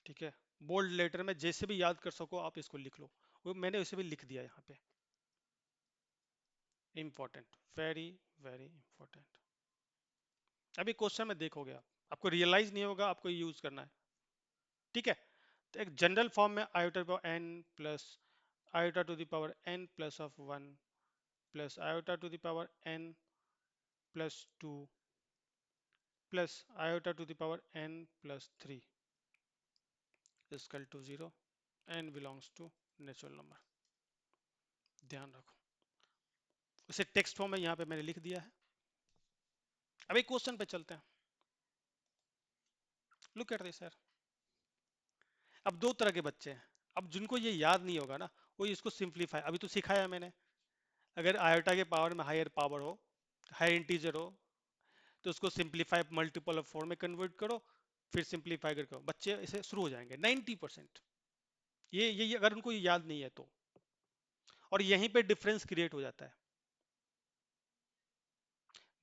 ठीक है, बोल्ड लेटर में, जैसे भी याद कर सको आप इसको लिख लो, वो मैंने उसे भी लिख दिया यहाँ पे। Important, very very important. अभी क्वेश्चन में देखोगे आप, आपको रियलाइज नहीं होगा, आपको यूज करना है, ठीक है। एक जनरल फॉर्म में iota power n plus iota to the power n plus of one plus iota to the power n plus two plus iota to the power n plus three equal to zero, n belongs to natural number. ध्यान रखो, उसे टेक्स्ट फॉर्म में यहाँ पे मैंने लिख दिया है। अब एक क्वेश्चन पे चलते हैं। Look at this sir. अब दो तरह के बच्चे हैं, अब जिनको ये याद नहीं होगा ना, वो इसको सिंप्लीफाई, अभी तो सिखाया मैंने, अगर आयोटा के पावर में हायर पावर हो, हायर इंटीजर हो, तो उसको सिंप्लीफाई मल्टीपल ऑफ फोर में कन्वर्ट करो, फिर सिंप्लीफाई करके बच्चे इसे शुरू हो जाएंगे 90%। ये अगर उनको ये याद नहीं है तो, और यहीं पे डिफरेंस क्रिएट हो जाता है।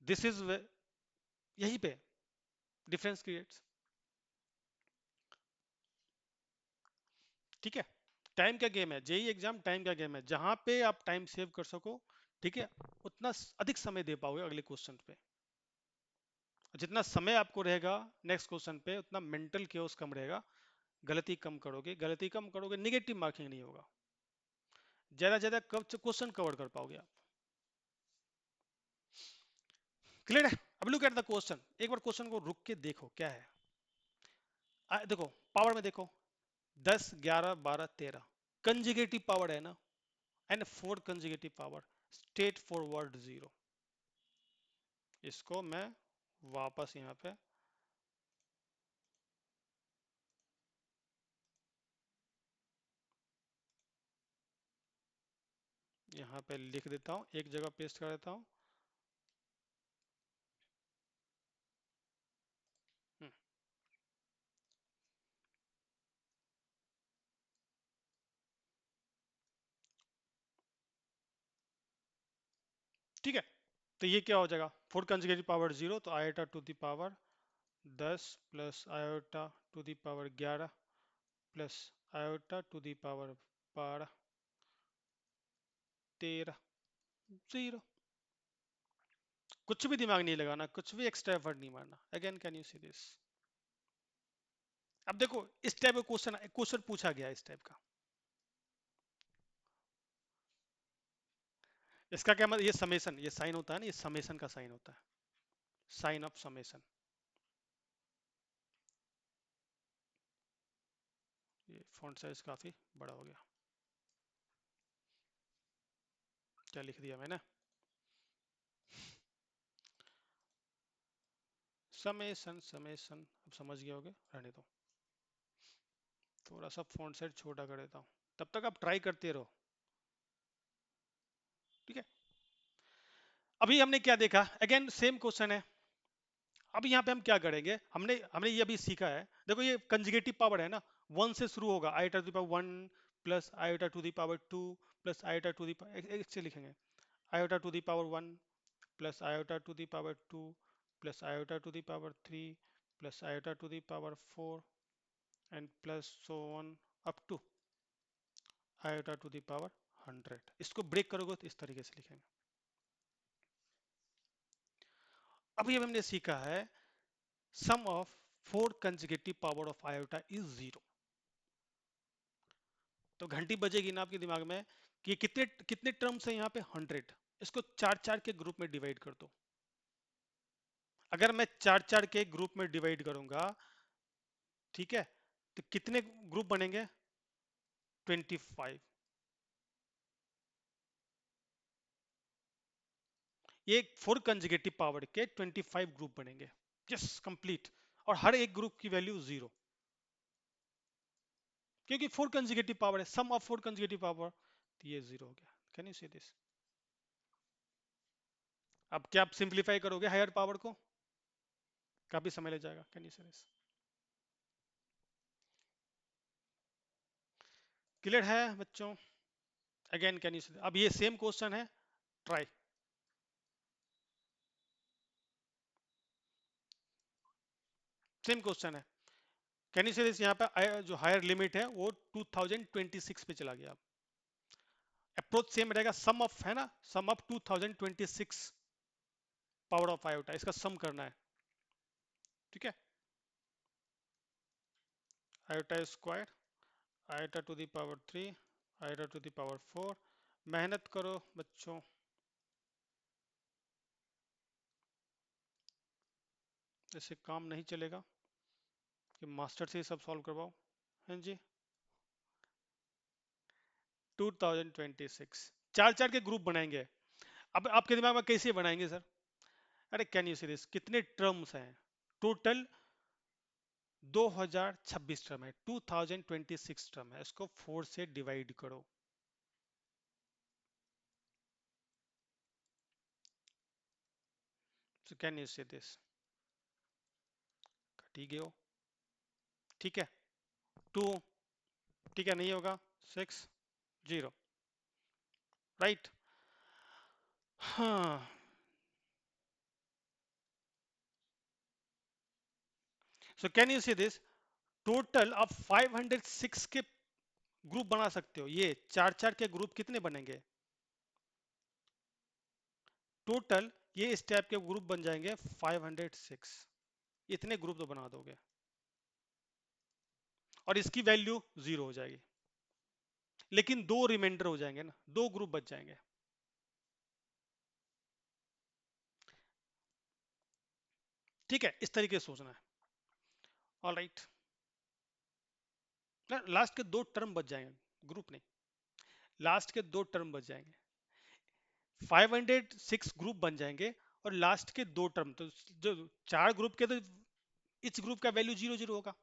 दिस इज, यहीं पे डिफरेंस क्रिएट्स। ठीक है, टाइम का गेम है, जेई एग्जाम टाइम का गेम है, जहां पे आप टाइम सेव कर सको, ठीक है, उतना अधिक समय दे पाओगे अगले क्वेश्चन पे। जितना समय आपको रहेगा नेक्स्ट क्वेश्चन पे, उतना मेंटल केओस कम रहेगा, गलती कम करोगे, गलती कम करोगे, निगेटिव मार्किंग नहीं होगा, ज्यादा ज्यादा क्वेश्चन कवर कर पाओगे आप। क्लियर है? अब लुक एट द क्वेश्चन, एक बार क्वेश्चन को रुक के देखो क्या है। देखो पावर में देखो, 10 11 12 13 कंजुगेटिव पावर है ना, and 4 consecutive power, straight forward zero. इसको मैं वापस यहाँ पे लिख देता हूँ, एक जगह पेस्ट कर देता हूँ। हम्म, ठीक है, तो ये क्या हो जाएगा, 4 कंजुगेटिव पावर जीरो, तो iota to the power 10 plus iota to the power 11 plus iota to the power 12 13 zero. कुछ भी दिमाग नहीं लगाना, कुछ भी एक्स्ट्रा एफर्ट नहीं मारना। Again can you see this? अब देखो इस टाइप का क्वेश्चन क्वेश्चन पूछा गया है इस टाइप का, इसका क्या मतलब, ये समेसन, ये साइन होता है ना, ये समेसन का साइन होता है, साइन ऑफ समेसन। ये फॉन्ट साइज काफी बड़ा हो गया, क्या लिख दिया मैंने, समेसन समेसन। अब समझ गए होगे, रहने दो, थोड़ा सा फॉन्ट साइज छोटा कर देता हूँ, तब तक आप ट्राई करते रहो। ठीक है, अभी हमने क्या देखा, अगेन सेम क्वेश्चन है। अब यहाँ पे हम क्या करेंगे, हमने हमने ये अभी सीखा है, देखो ये कंजुगेटिव पावर है ना, वन से शुरू होगा, iota to the power one plus iota to the power two plus iota to the एक से लिखेंगे, iota to the power one plus iota to the power two plus iota to the power three plus iota to the power four and plus so on up to iota to the power 100। इसको ब्रेक करोगे तो इस तरीके से लिखेंगे। अभी हमने सीखा है sum of 4 consecutive power of iota is zero. तो घंटी बजेगी ना आपके दिमाग में कि कितने कितने टर्म्स है यहाँ पे, 100। इसको चार चार के ग्रुप में डिवाइड कर दो। अगर मैं चार चार के ग्रुप में डिवाइड करूंगा, ठीक है, तो कितने ग्रुप बनेंगे, 25। ये 4 कंजुगेटिव पावर के 25 ग्रुप बनेंगे। Yes, complete. और हर एक ग्रुप की वैल्यू जीरो, क्योंकि 4 कंजुगेटिव पावर है, सम ऑफ 4 कंजुगेटिव पावर, तो ये जीरो हो गया। Can you see this? अब क्या आप सिंप्लीफाई करोगे हायर पावर को, काफी समय लग जाएगा। Can you see this? Clear है बच्चों? अगेन कैन यू सी? अब ये सेम क्वेश्चन है, ट्राई। सेम क्वेश्चन है, कैन यू सी दिस? यहाँ पे जो हायर लिमिट है वो 2026 पे चला गया। अप्रोच सेम रहेगा, सम ऑफ है ना, sum of 2026 power of iota, इसका सम करना है। ठीक है, iota square iota to the power 3, iota to the power 4। मेहनत करो बच्चों, ऐसे काम नहीं चलेगा कि मास्टर से ही सब सॉल्व करवाओ। हाँ जी, 2026 चार चार के ग्रुप बनाएंगे। अब आपके दिमाग में कैसे बनाएंगे सर? अरे कैन यू सी दिस, कितने टर्म्स हैं टोटल? 2026 टर्म है, 2026 टर्म है, इसको 4 से डिवाइड करो। सो कैन यू सी दिस, ठीक है हो, ठीक है, 2, ठीक है, नहीं होगा, 6, 0, राइट। हाँ, सो can you see this, total आप 506 के ग्रुप बना सकते हो। ये चार चार के ग्रुप कितने बनेंगे टोटल? ये इस टाइप के ग्रुप बन जाएंगे 506। इतने ग्रुप तो बना दोगे और इसकी वैल्यू 0 हो जाएगी, लेकिन दो रिमाइंडर हो जाएंगे ना, दो ग्रुप बच जाएंगे। ठीक है, इस तरीके से सोचना है। ऑल राइट, लास्ट के दो टर्म बच जाएंगे, ग्रुप नहीं, लास्ट के दो टर्म बच जाएंगे। 506 ग्रुप बन जाएंगे और लास्ट के दो टर्म, तो जो चार ग्रुप के, तो इस ग्रुप का वैल्यू 0 0 होगा।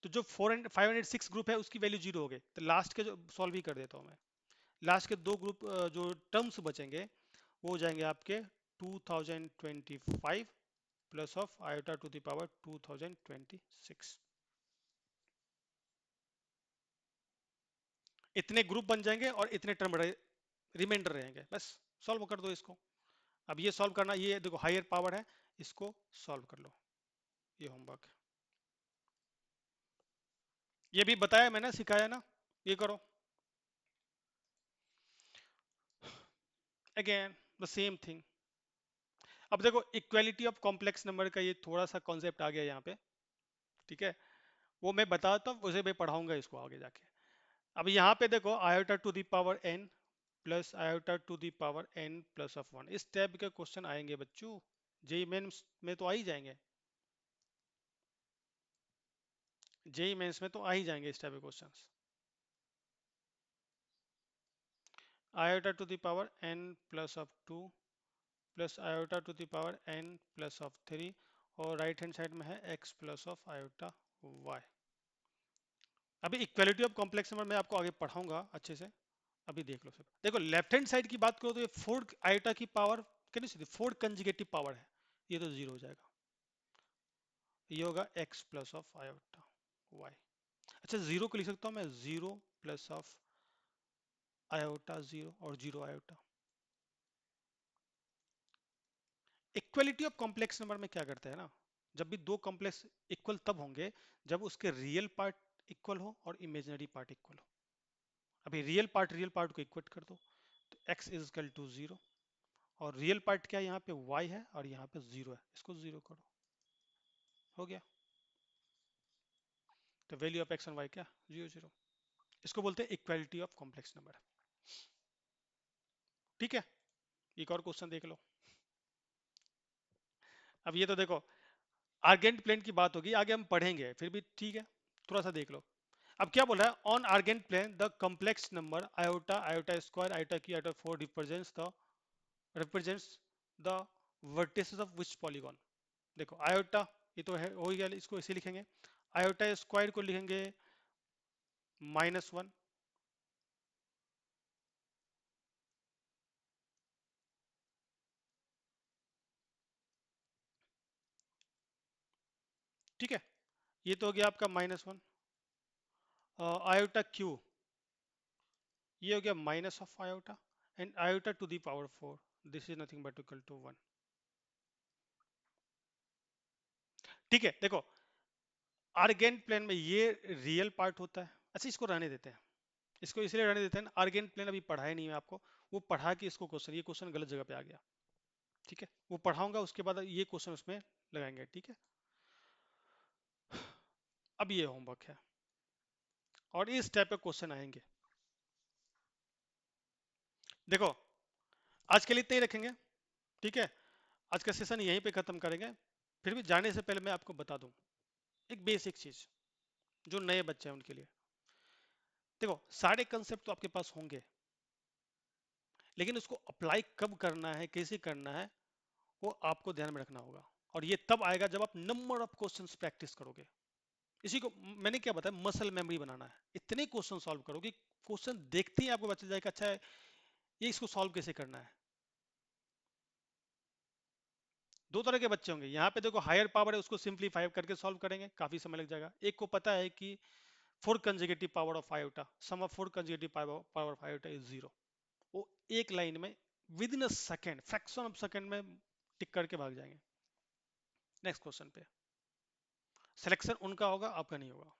तो जो 506 ग्रुप है उसकी वैल्यू 0 हो गई, तो लास्ट के जो सॉल्व ही कर देता हूं मैं। लास्ट के दो ग्रुप जो टर्म्स बचेंगे वो हो जाएंगे आपके 2025 plus of iota to the power 2026। इतने ग्रुप बन जाएंगे और इतने टर्म रिमाइंडर रहेंगे, बस सॉल्व कर दो इसको। अब ये सॉल्व करना, ये देखो हायर पावर है, इसको सॉल्व कर लो। ये होमवर्क, ये भी बताया मैंने, सिखाया ना, ये करो। Again the same thing. अब देखो इक्वालिटी ऑफ कॉम्प्लेक्स नंबर का ये थोड़ा सा कॉन्सेप्ट आ गया यहाँ पे, ठीक है, वो मैं बताता हूँ, उसे मैं पढ़ाऊंगा इसको आगे जाके। अब यहाँ पे देखो iota to the power n plus iota to the power n plus of 1, इस टाइप के क्वेश्चन आएंगे बच्चों, जेई मेंस में तो आ ही जाएंगे, जेई मेंस में तो आ ही जाएंगे इस टाइप के questions. Iota to the power n plus of 2 plus iota to the power n plus of 3, और राइट हैंड साइड में है x plus of iota y। अभी इक्वालिटी ऑफ कॉम्प्लेक्स नंबर मैं आपको आगे पढ़ाऊंगा अच्छे से, अभी देख लो सिर्फ। देखो लेफ्ट हैंड साइड की बात करो तो ये 4 आयोटा की power, can you see 4 consecutive power है, ये तो 0 हो जाएगा। ये होगा x plus of iota y। अच्छा, 0 को लिख सकता हूँ मैं, 0 प्लस ऑफ आयोटा 0 और 0 iota. Equality of complex number में क्या करते हैं ना, जब भी दो कॉम्प्लेक्स इक्वल तब होंगे जब उसके रियल पार्ट इक्वल हो और इमेजिनरी पार्ट इक्वल हो। अभी रियल पार्ट को इक्वेट कर दो, तो x इज इक्वल टू 0, और रियल पार्ट क्या है, यहाँ पे y है और यहाँ पे 0 है, इसको 0 करो, हो गया। तो value of x and y क्या, 0 0। इसको बोलते हैं इक्वालिटी ऑफ कॉम्प्लेक्स नंबर। ठीक है, एक और क्वेश्चन देख लो। अब ये तो देखो आर्गेंट प्लेन की बात होगी, आगे हम पढ़ेंगे फिर भी, ठीक है, थोड़ा सा देख लो। अब क्या बोला है, on urgent plane the complex number iota, iota square, iota की, iota 4 represents the vertices of which polygon. देखो आयोटा, ये तो है हो गया, इसको इसे लिखेंगे, आयोटा स्क्वायर को लिखेंगे -1, ठीक है, ये तो हो गया आपका -1। आयोटा क्यू, ये हो गया minus of iota, and iota to the power 4, this is nothing but equal to 1। ठीक है, देखो आर्गेंट प्लेन में ये रियल पार्ट होता है। अच्छा इसको रहने देते हैं, इसको इसलिए रहने देते हैं ना, आर्गेंट प्लेन अभी पढ़ाया नहीं है आपको, वो पढ़ा के इसको क्वेश्चन, ये क्वेश्चन गलत जगह पे आ गया, ठीक है, वो पढ़ाऊंगा उसके बाद ये क्वेश्चन उसमें लगाएंगे, ठीक है। अब ये होमवर्क है, और इस टाइप के क्वेश्चन आएंगे। देखो, आज के लिए इतना ही रखेंगे, ठीक है। आज का सेशन यहीं पे खत्म करेंगे। फिर भी जाने से पहले मैं आपको बता दूं एक बेसिक चीज, जो नए बच्चे हैं उनके लिए। देखो, सारे कंसेप्ट तो आपके पास होंगे, लेकिन उसको अप्लाई कब करना है, कैसे करना है, वो आपको ध्यान में रखना होगा। और ये तब आएगा जब आप नंबर ऑफ क्वेश्चंस प्रैक्टिस करोगे। इसी को मैंने क्या बताया, मसल मेमोरी बनाना है। इतने क्वेश्चन सॉल्व करोगे, क्वेश्चन देखते ही आपको बच जाएगा, अच्छा है ये, इसको सॉल्व कैसे करना है। दो तरह के बच्चे होंगे यहाँ पे। देखो, हायर पावर है, उसको सिंप्लीफाई करके सॉल्व करेंगे, काफी समय लग जाएगा। एक को पता है कि four consecutive power of iota, sum of four consecutive power of iota is zero, वो एक लाइन में within a second, fraction of second में टिक करके भाग जाएंगे नेक्स्ट क्वेश्चन पे। सिलेक्शन उनका होगा, आपका नहीं होगा।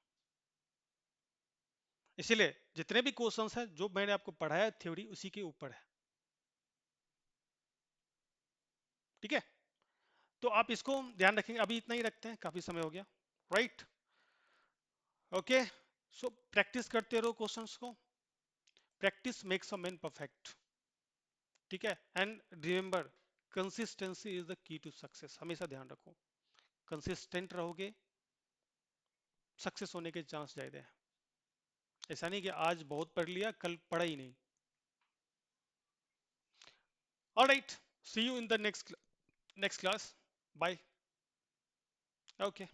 इसीलिए जितने भी क्वेश्चंस हैं जो मैंने आपको पढ़ाया थ्योरी, उसी के ऊपर है, ठीक है। तो आप इसको ध्यान रखेंगे। अभी इतना ही रखते हैं, काफी समय हो गया, राइट। ओके, सो प्रैक्टिस करते रहो क्वेश्चंस को। Practice makes a man perfect, ठीक है। And remember, consistency is the key to success. हमेशा ध्यान रखो, कंसिस्टेंट रहोगे, सक्सेस होने के चांस ज्यादा है। ऐसा नहीं कि आज बहुत पढ़ लिया, कल पढ़ा ही नहीं। Alright, see you in the next class. Bye. Okay.